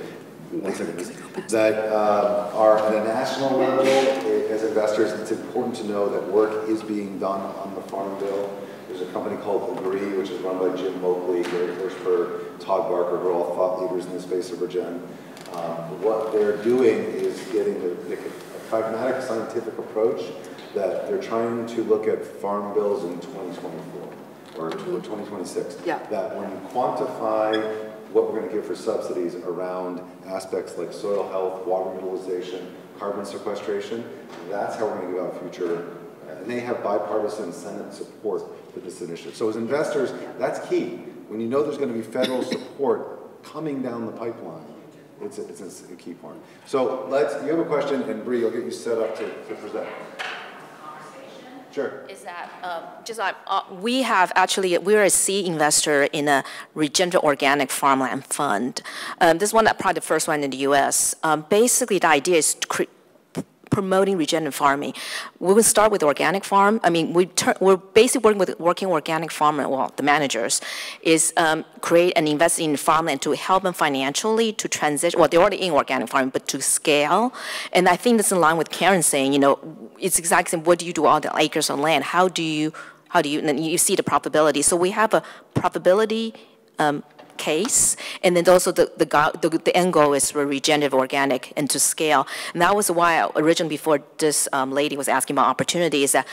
that are at a national level, as investors, it's important to know that work is being done on the Farm Bill. There's a company called Agree, which is run by Jim Moakley, Gary Hirschberg, Todd Barker, who are all thought leaders in the space of regen. What they're doing is getting a pragmatic scientific approach that they're trying to look at farm bills in 2024 or 2026. Yeah. That when you quantify what we're going to give for subsidies around aspects like soil health, water utilization, carbon sequestration, that's how we're going to give out future. And they have bipartisan Senate support for this initiative. So as investors, that's key. When you know there's going to be federal support coming down the pipeline, it's a key part. So you have a question, and Bree, I'll get you set up to present. Sure. Is that we're a seed investor in a regenerative organic farmland fund. This is probably the first one in the U.S. Basically, the idea is promoting regenerative farming. We will start with organic farm. I mean, we're basically working with organic farmer. Well, the managers is create and invest in farmland to help them financially to transition. Well, they're already in organic farming, but to scale. And I think that's in line with Karen saying, you know, it's exactly what do you do all the acres on land? How do you? And you see the profitability. So we have a profitability case, and then also the end goal is for regenerative organic and to scale. And that was why originally before this lady was asking about opportunities, that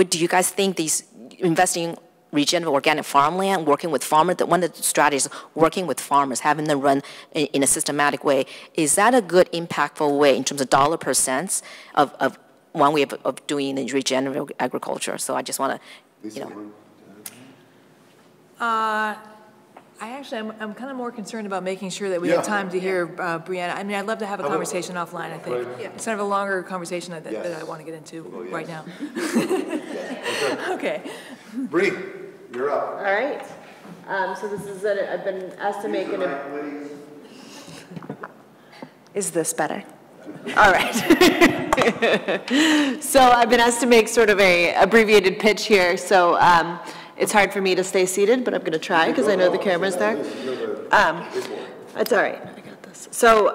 do you guys think these investing in regenerative organic farmland, working with farmers, that one of the strategies working with farmers, having them run in a systematic way, is that a good impactful way in terms of dollar per cents of one way of doing the regenerative agriculture? So I just want to, you know. I'm kind of more concerned about making sure that we have time to hear Brianna. I mean, I'd love to have a conversation offline, I think. It's kind of a longer conversation that I want to get into right now. Okay. Bree, you're up. All right. So this is I've been asked to make Is this better? All right. So I've been asked to make sort of a abbreviated pitch here. So it's hard for me to stay seated, but I'm going to try because I know the camera's there. That's all right. I got this. So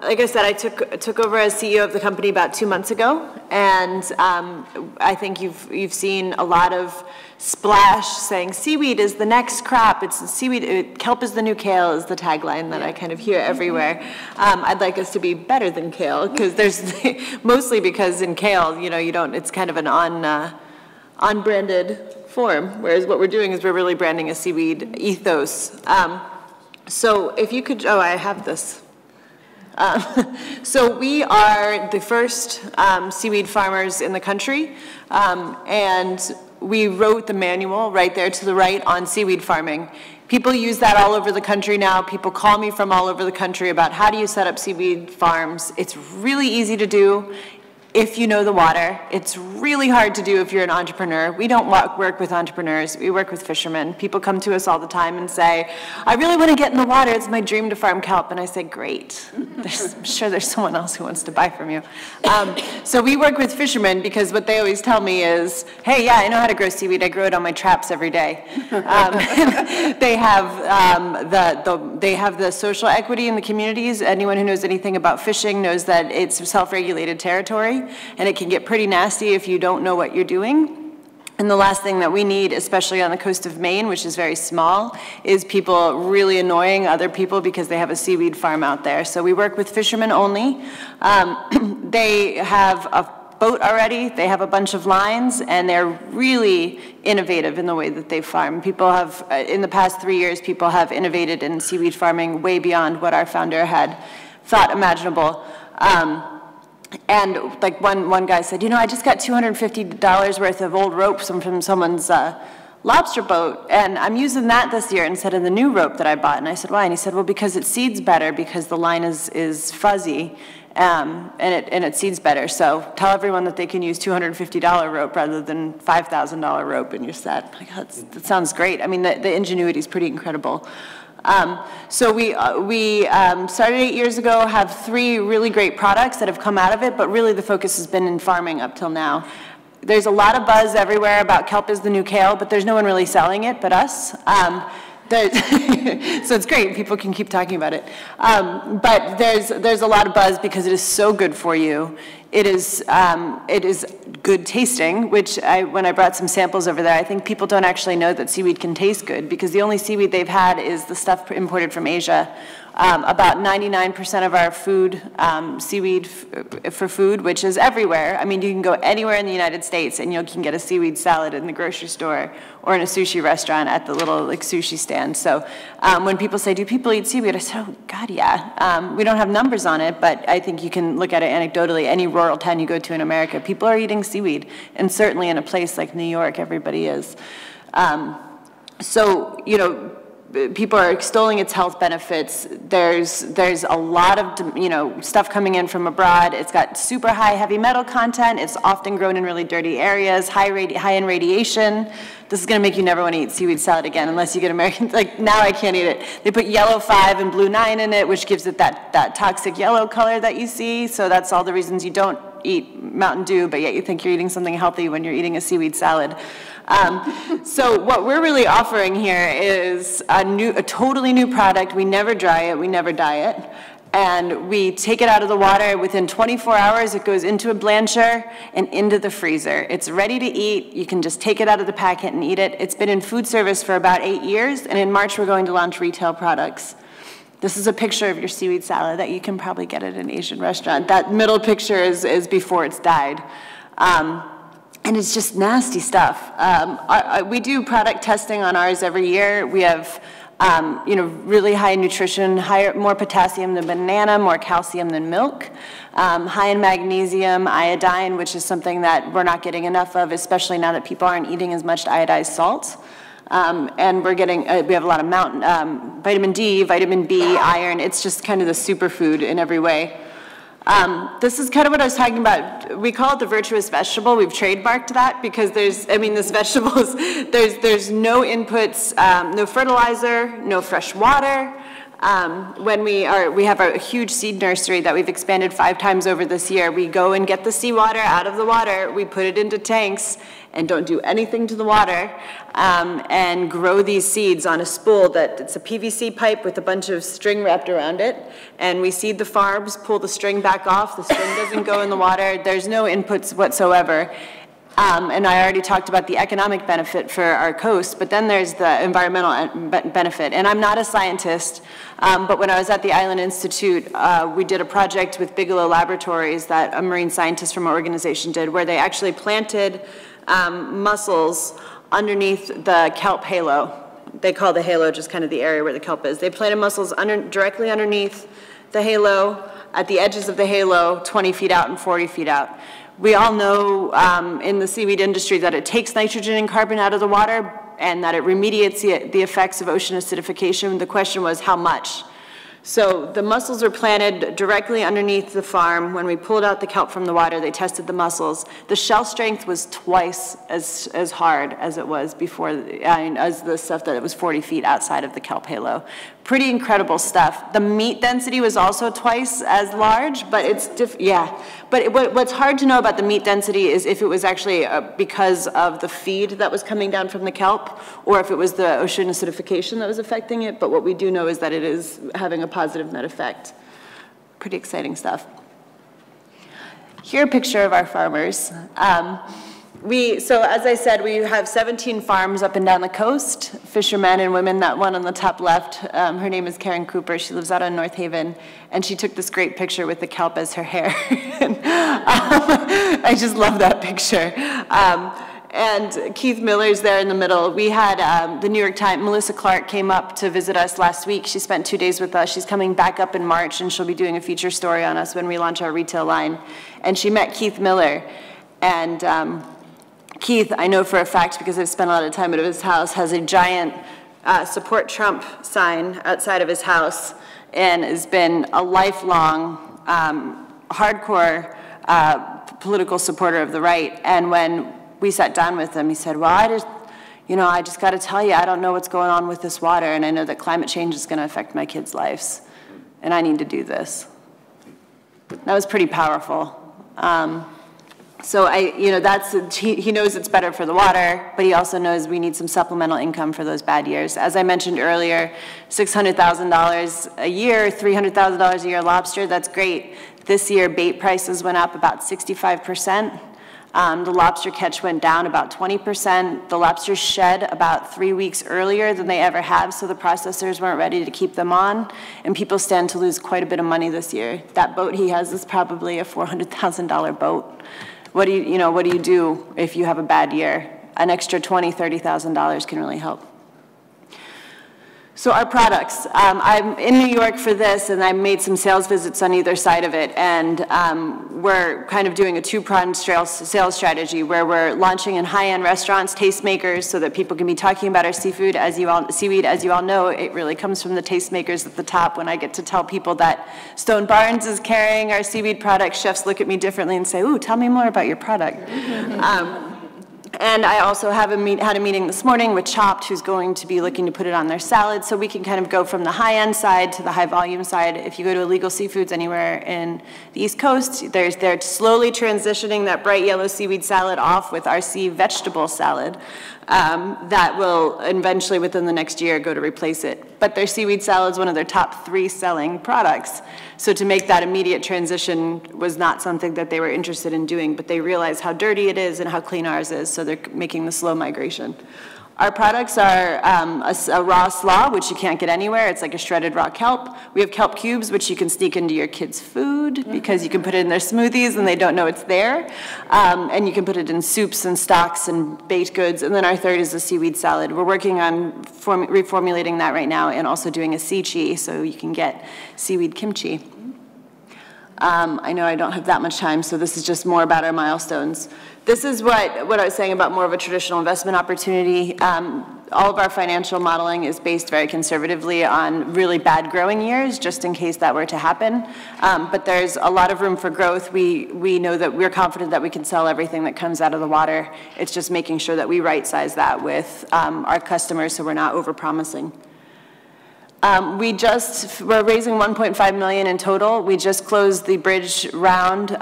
like I said, I took over as CEO of the company about 2 months ago, and I think you've seen a lot of splash saying seaweed is the next crop. It's seaweed. Kelp is the new kale is the tagline that I kind of hear everywhere. I'd like us to be better than kale because there's mostly because in kale, you know, you don't. It's kind of an unbranded form, whereas what we're doing is we're really branding a seaweed ethos. So if you could, oh, I have this. So we are the first seaweed farmers in the country, and we wrote the manual right there to the right on seaweed farming. People use that all over the country now. People call me from all over the country about how do you set up seaweed farms. It's really easy to do if you know the water. It's really hard to do if you're an entrepreneur. We don't work with entrepreneurs. We work with fishermen. People come to us all the time and say, I really want to get in the water. It's my dream to farm kelp. And I say, great. I'm sure there's someone else who wants to buy from you. So we work with fishermen because what they always tell me is, hey, yeah, I know how to grow seaweed. I grow it on my traps every day. They have the social equity in the communities. Anyone who knows anything about fishing knows that it's self-regulated territory. And it can get pretty nasty if you don't know what you're doing. And the last thing that we need, especially on the coast of Maine, which is very small, is people really annoying other people because they have a seaweed farm out there. So we work with fishermen only. They have a boat already, they have a bunch of lines, and they're really innovative in the way that they farm. People have, in the past 3 years, people have innovated in seaweed farming way beyond what our founder had thought imaginable. And like one guy said, you know, I just got $250 worth of old ropes from someone's lobster boat, and I'm using that this year instead of the new rope that I bought. And I said, why? And he said, well, because it seeds better, because the line is fuzzy, and it seeds better. So tell everyone that they can use $250 rope rather than $5,000 rope, and you're set. Like, oh, that sounds great. I mean, the ingenuity is pretty incredible. So we started 8 years ago, have 3 really great products that have come out of it, but really the focus has been in farming up till now. There's a lot of buzz everywhere about kelp is the new kale, but there's no one really selling it but us. So it's great, people can keep talking about it. But there's a lot of buzz because it is so good for you. It is good tasting, which when I brought some samples over there, I think people don't actually know that seaweed can taste good because the only seaweed they've had is the stuff imported from Asia. About 99% of our food, seaweed for food, which is everywhere. I mean, you can go anywhere in the United States and you can get a seaweed salad in the grocery store or in a sushi restaurant at the little like sushi stand. So when people say, do people eat seaweed? I say, oh, God, yeah. We don't have numbers on it, but I think you can look at it anecdotally. Any rural town you go to in America, people are eating seaweed. And certainly in a place like New York, everybody is. So, you know, people are extolling its health benefits. There's a lot of stuff coming in from abroad. It's got super high heavy metal content. It's often grown in really dirty areas, high in radiation. This is going to make you never want to eat seaweed salad again unless you get American. Like now I can't eat it. They put yellow 5 and blue 9 in it, which gives it that toxic yellow color that you see. So that's all the reasons you don't eat Mountain Dew, but yet you think you're eating something healthy when you're eating a seaweed salad. So what we're really offering here is a totally new product. We never dry it, we never dye it. And we take it out of the water. Within 24 hours, it goes into a blancher and into the freezer. It's ready to eat. You can just take it out of the packet and eat it. It's been in food service for about 8 years, and in March, we're going to launch retail products. This is a picture of your seaweed salad that you can probably get at an Asian restaurant. That middle picture is before it's dyed. And it's just nasty stuff. We do product testing on ours every year. We have really high nutrition, more potassium than banana, more calcium than milk, high in magnesium, iodine, which is something that we're not getting enough of, especially now that people aren't eating as much iodized salt. And we have a lot of vitamin D, vitamin B, iron. It's just kind of the superfood in every way. This is kind of what I was talking about. We call it the virtuous vegetable. We've trademarked that because this vegetable is, there's no inputs, no fertilizer, no fresh water. We have a huge seed nursery that we've expanded 5 times over this year. We go and get the seawater out of the water, we put it into tanks and don't do anything to the water, and grow these seeds on a spool it's a PVC pipe with a bunch of string wrapped around it, and we seed the farms, pull the string back off, the string doesn't go in the water, there's no inputs whatsoever. And I already talked about the economic benefit for our coast, but then there's the environmental benefit. And I'm not a scientist, but when I was at the Island Institute, we did a project with Bigelow Laboratories that a marine scientist from our organization did, where they actually planted mussels underneath the kelp halo. They call the halo just kind of the area where the kelp is. They planted mussels directly underneath the halo, at the edges of the halo, 20 feet out and 40 feet out. We all know in the seaweed industry that it takes nitrogen and carbon out of the water and that it remediates the effects of ocean acidification. The question was how much? So the mussels were planted directly underneath the farm. When we pulled out the kelp from the water, they tested the mussels. The shell strength was twice as hard as it was before, as the stuff that it was 40 feet outside of the kelp halo. Pretty incredible stuff. The meat density was also twice as large, but it's But what's hard to know about the meat density is if it was actually because of the feed that was coming down from the kelp, or if it was the ocean acidification that was affecting it. But what we do know is that it is having a positive net effect. Pretty exciting stuff. Here, a picture of our farmers. So as I said, we have 17 farms up and down the coast, fishermen and women. That one on the top left, her name is Karen Cooper. She lives out on North Haven, and she took this great picture with the kelp as her hair. I just love that picture. And Keith Miller's there in the middle. We had the New York Times, Melissa Clark came up to visit us last week. She spent 2 days with us. She's coming back up in March, and she'll be doing a feature story on us when we launch our retail line. And she met Keith Miller, and Keith, I know for a fact because I've spent a lot of time at his house, has a giant support Trump sign outside of his house and has been a lifelong hardcore political supporter of the right. And when we sat down with him, he said, well, I just got to tell you, I don't know what's going on with this water, and I know that climate change is going to affect my kids' lives, and I need to do this. That was pretty powerful. So he knows it's better for the water, but he also knows we need some supplemental income for those bad years. As I mentioned earlier, $600,000 a year, $300,000 a year lobster, that's great. This year, bait prices went up about 65%. The lobster catch went down about 20%. The lobsters shed about 3 weeks earlier than they ever have, so the processors weren't ready to keep them on, and people stand to lose quite a bit of money this year. That boat he has is probably a $400,000 boat. What do you do if you have a bad year? An extra $20,000, $30,000 can really help. So our products, I'm in New York for this, and I made some sales visits on either side of it, and we're kind of doing a two-pronged sales strategy where we're launching in high-end restaurants, tastemakers, so that people can be talking about our seaweed. As you all know, it really comes from the tastemakers at the top. When I get to tell people that Stone Barns is carrying our seaweed product, chefs look at me differently and say, ooh, tell me more about your product. And I also had a meeting this morning with Chopped, who's going to be looking to put it on their salad, so we can kind of go from the high-end side to the high-volume side. If you go to Illegal Seafoods anywhere in the East Coast, they're slowly transitioning that bright yellow seaweed salad off with our sea vegetable salad. That will eventually, within the next year, go to replace it. But their seaweed salad is one of their top 3 selling products. So to make that immediate transition was not something that they were interested in doing, but they realize how dirty it is and how clean ours is, so they're making the slow migration. Our products are a raw slaw, which you can't get anywhere. It's like a shredded raw kelp. We have kelp cubes, which you can sneak into your kids' food because you can put it in their smoothies and they don't know it's there. And you can put it in soups and stocks and baked goods. And then our third is a seaweed salad. We're working on reformulating that right now and also doing a sichi, so you can get seaweed kimchi. I know I don't have that much time, so this is just more about our milestones. This is what I was saying about more of a traditional investment opportunity. All of our financial modeling is based very conservatively on really bad growing years, just in case that were to happen. But there's a lot of room for growth. We know that we're confident that we can sell everything that comes out of the water. It's just making sure that we right-size that with our customers so we're not over-promising. We're raising $1.5 million in total. We just closed the bridge round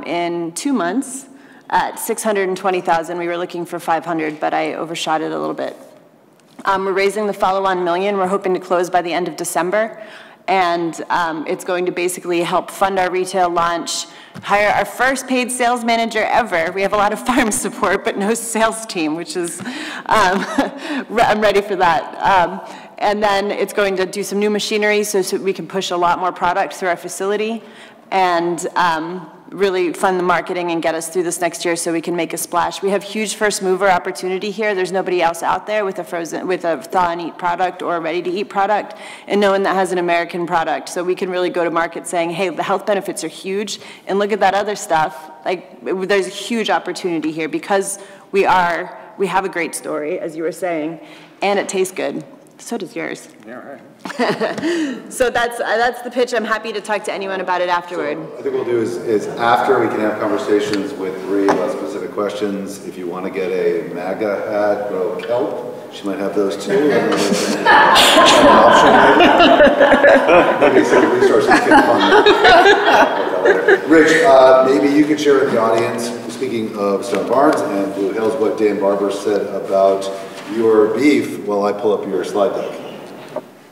in 2 months at $620,000. We were looking for $500,000, but I overshot it a little bit. We're raising the follow-on $1 million. We're hoping to close by the end of December. And it's going to basically help fund our retail launch, hire our first paid sales manager ever. We have a lot of farm support, but no sales team, which is, I'm ready for that. And then it's going to do some new machinery so we can push a lot more product through our facility. And really fund the marketing and get us through this next year so we can make a splash. We have huge first mover opportunity here. There's nobody else out there with a thaw and eat product or a ready to eat product, and no one that has an American product. So we can really go to market saying, hey, the health benefits are huge, and look at that other stuff. Like, there's a huge opportunity here because we have a great story, as you were saying, and it tastes good. So does yours. Yeah, right. So that's the pitch. I'm happy to talk to anyone about it afterward. So I think what we'll do is after we can have conversations with Bree about specific questions. If you want to get a MAGA hat, grow kelp, she might have those too. Maybe some resources can fund that. Rich, maybe you could share with the audience, speaking of Stone Barns and Blue Hills, what Dan Barber said about your beef while I pull up your slide deck.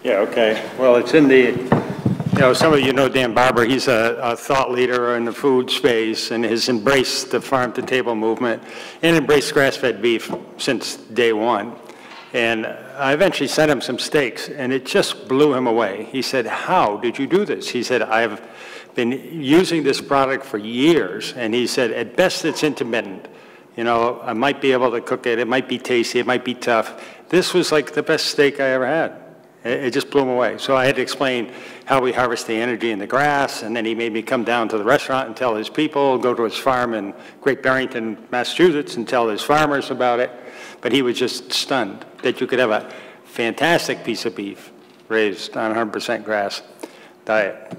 Yeah, okay. Well, it's in the, some of you know Dan Barber. He's a thought leader in the food space and has embraced the farm-to-table movement and embraced grass-fed beef since day one. And I eventually sent him some steaks, and it just blew him away. He said, how did you do this? He said, I've been using this product for years, and he said, at best it's intermittent. I might be able to cook it, it might be tasty, it might be tough. This was like the best steak I ever had. It just blew him away. So I had to explain how we harvest the energy in the grass, and then he made me come down to the restaurant and tell his people, go to his farm in Great Barrington, Massachusetts, and tell his farmers about it. But he was just stunned that you could have a fantastic piece of beef raised on 100% grass diet.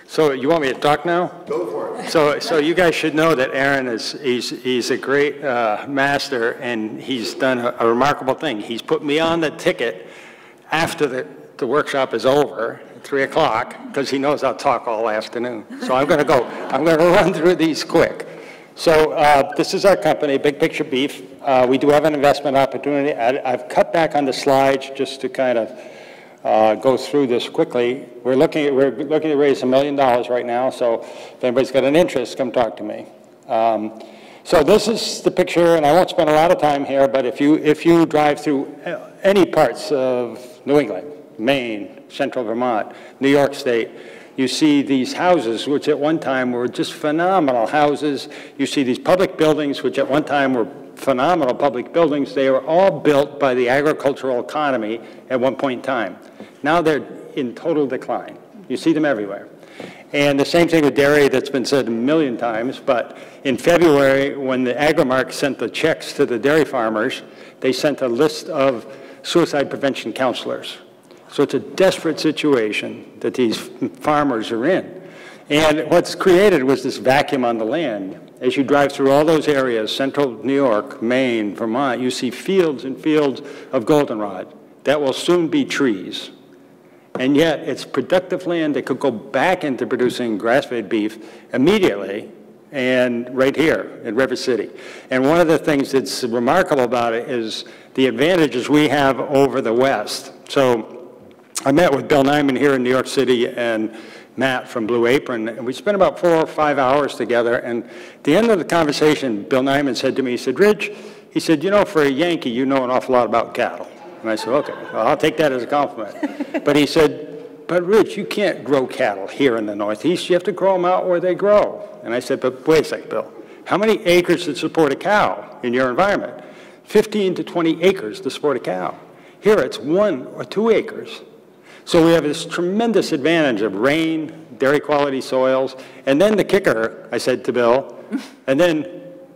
So you want me to talk now? Go for it. So you guys should know that Aaron he's a great master, and he's done a remarkable thing. He's put me on the ticket after the workshop is over at 3 o'clock, because he knows I'll talk all afternoon. So I'm going to run through these quick. So this is our company, Big Picture Beef. We do have an investment opportunity. I've cut back on the slides just to kind of go through this quickly. We're looking to raise $1 million right now, so if anybody's got an interest, come talk to me. So this is the picture, and I won't spend a lot of time here, but if you drive through any parts of New England, Maine, Central Vermont, New York State, you see these houses, which at one time were just phenomenal houses. You see these public buildings, which at one time were phenomenal public buildings. They were all built by the agricultural economy at one point in time. Now they're in total decline. You see them everywhere. And the same thing with dairy that's been said a million times, but in February, when the Agrimark sent the checks to the dairy farmers, they sent a list of suicide prevention counselors. So it's a desperate situation that these farmers are in. And what's created was this vacuum on the land. As you drive through all those areas, central New York, Maine, Vermont, you see fields and fields of goldenrod that will soon be trees. And yet it's productive land that could go back into producing grass-fed beef immediately, and right here in River City. And one of the things that's remarkable about it is the advantages we have over the West. So I met with Bill Nyman here in New York City and Matt from Blue Apron, and we spent about 4 or 5 hours together. And at the end of the conversation, Bill Nyman said to me, he said, Rich, he said, for a Yankee, you know an awful lot about cattle. And I said, okay, well, I'll take that as a compliment. But he said, but Rich, you can't grow cattle here in the Northeast. You have to grow them out where they grow. And I said, but wait a second, Bill. How many acres to support a cow in your environment? 15 to 20 acres to support a cow. Here it's 1 or 2 acres. So we have this tremendous advantage of rain, dairy quality soils, and then the kicker, I said to Bill, and then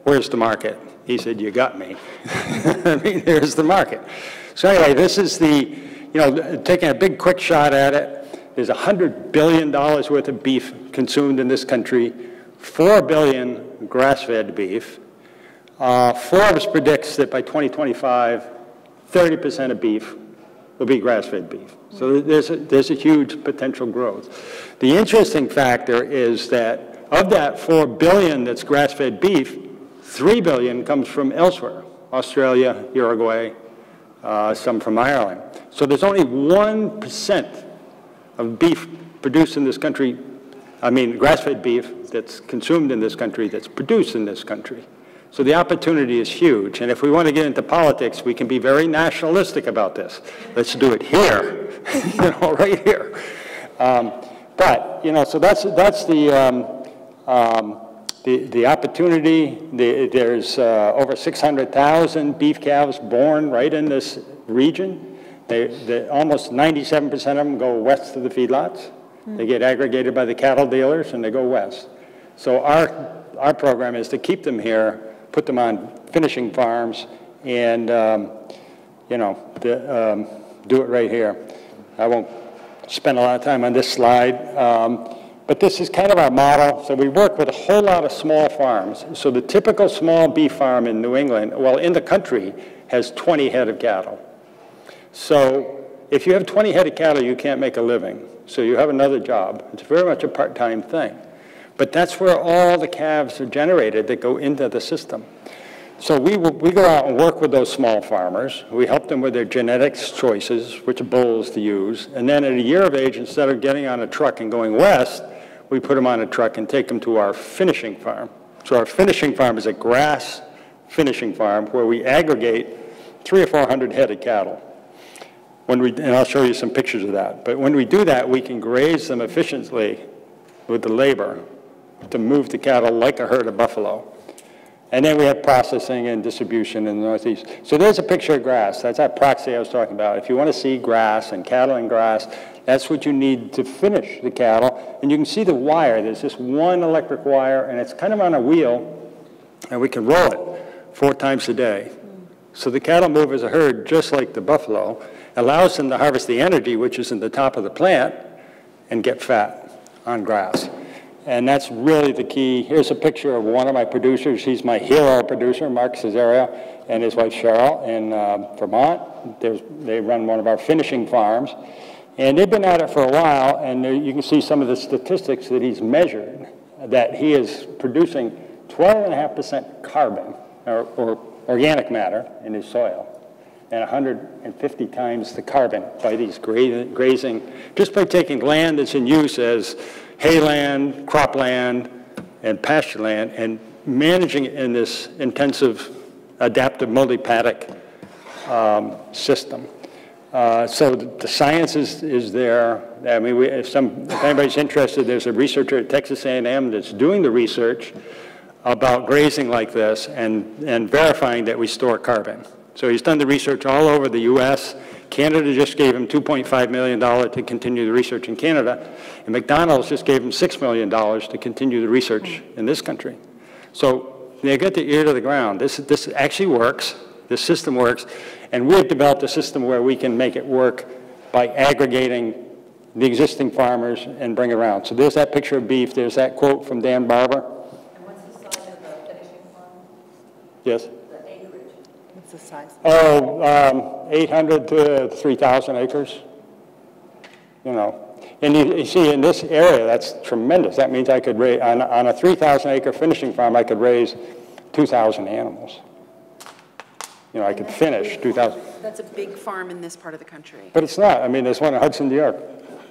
where's the market? He said, you got me. I mean, there's the market. So anyway, this is the, taking a big quick shot at it. There's $100 billion worth of beef consumed in this country, 4 billion grass-fed beef. Forbes predicts that by 2025, 30% of beef will be grass-fed beef. So there's a huge potential growth. The interesting factor is that of that 4 billion that's grass-fed beef, 3 billion comes from elsewhere, Australia, Uruguay, some from Ireland. So there's only 1% of beef produced in this country, grass-fed beef that's consumed in this country, that's produced in this country. So the opportunity is huge. And if we want to get into politics, we can be very nationalistic about this. Let's do it here, right here. So that's the The opportunity, there's over 600,000 beef calves born right in this region. Almost 97% of them go west to the feedlots. They get aggregated by the cattle dealers and they go west. So our program is to keep them here, put them on finishing farms, and you know, do it right here. I won't spend a lot of time on this slide, but this is kind of our model. So we work with a whole lot of small farms. So the typical small beef farm in New England, well, in the country, has 20 head of cattle. So if you have 20 head of cattle, you can't make a living. So you have another job. It's very much a part-time thing. But that's where all the calves are generated that go into the system. So we go out and work with those small farmers. We help them with their genetics choices, which bulls to use. And then at a year of age, instead of getting on a truck and going west, we put them on a truck and take them to our finishing farm. So our finishing farm is a grass finishing farm where we aggregate 300 or 400 head of cattle. And I'll show you some pictures of that. But when we do that, we can graze them efficiently with the labor to move the cattle like a herd of buffalo. And then we have processing and distribution in the Northeast. So there's a picture of grass. That's that proxy I was talking about. If you want to see grass and cattle and grass, that's what you need to finish the cattle. And you can see the wire. There's this one electric wire, and it's kind of on a wheel, and we can roll it 4 times a day. So the cattle move as a herd just like the buffalo, allows them to harvest the energy, which is in the top of the plant, and get fat on grass. And that's really the key. Here's a picture of one of my producers. He's my hero producer, Mark Cesario, and his wife Cheryl in Vermont. They run one of our finishing farms. And they've been at it for a while, and you can see some of the statistics that he's measured, that he is producing 12.5% carbon, or organic matter, in his soil, and 150 times the carbon by these grazing, just by taking land that's in use as hayland, cropland, and pasture land, and managing it in this intensive, adaptive multi-paddock system. So the science is there. I mean, if anybody's interested, there's a researcher at Texas A&M that's doing the research about grazing like this and verifying that we store carbon. So he's done the research all over the US. Canada just gave him $2.5 million to continue the research in Canada. And McDonald's just gave him $6 million to continue the research in this country. So they get the ear to the ground. This actually works. This system works. And we've developed a system where we can make it work by aggregating the existing farmers and bring it around. So there's that picture of beef. There's that quote from Dan Barber. And what's the size of the finishing farm? Yes? The acreage. What's the size? Oh, 800 to 3,000 acres. You know. And you see in this area, that's tremendous. That means I could raise, on a 3,000 acre finishing farm, I could raise 2,000 animals. You know, I could finish 2,000. That's a big farm in this part of the country. But it's not. I mean, there's one in Hudson, New York,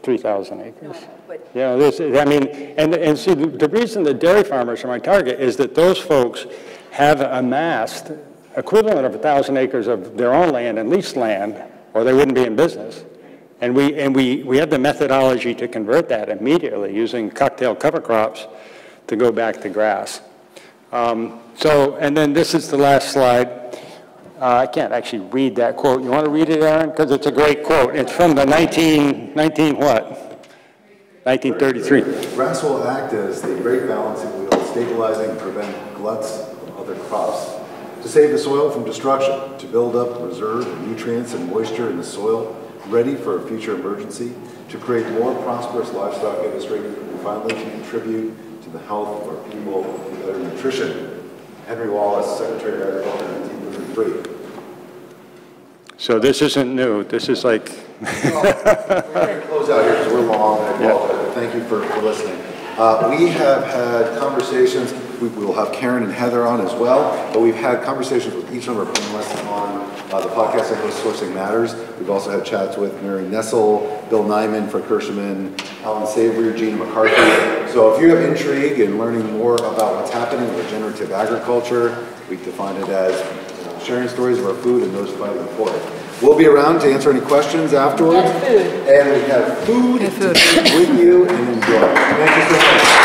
3,000 acres. No, but you know, I mean, and see, the reason the dairy farmers are my target is that those folks have amassed equivalent of 1,000 acres of their own land and leased land, or they wouldn't be in business. And we have the methodology to convert that immediately using cocktail cover crops to go back to grass. And then this is the last slide. I can't actually read that quote. You want to read it, Aaron? Because it's a great quote. It's from the 1933. Grass will act as the great balancing wheel, stabilizing and prevent gluts of other crops, to save the soil from destruction, to build up reserve of nutrients and moisture in the soil, ready for a future emergency, to create more prosperous livestock industry, and finally to contribute to the health of our people and better nutrition. Henry Wallace, Secretary of Agriculture, 1933. So this isn't new. This is like... We're going to close out here because we're long. I apologize, but thank you for listening. We have had conversations. We will have Karen and Heather on as well, but we've had conversations with each of our panelists on the podcast and Sourcing Matters. We've also had chats with Mary Nessel, Bill Nyman, Fred Kirschman, Alan Savory, Gene McCarthy. So if you have intrigue in learning more about what's happening in regenerative agriculture, we define it as sharing stories of our food and those fighting for it. We'll be around to answer any questions afterwards. And we have food to eat with you and enjoy. Thank you so much.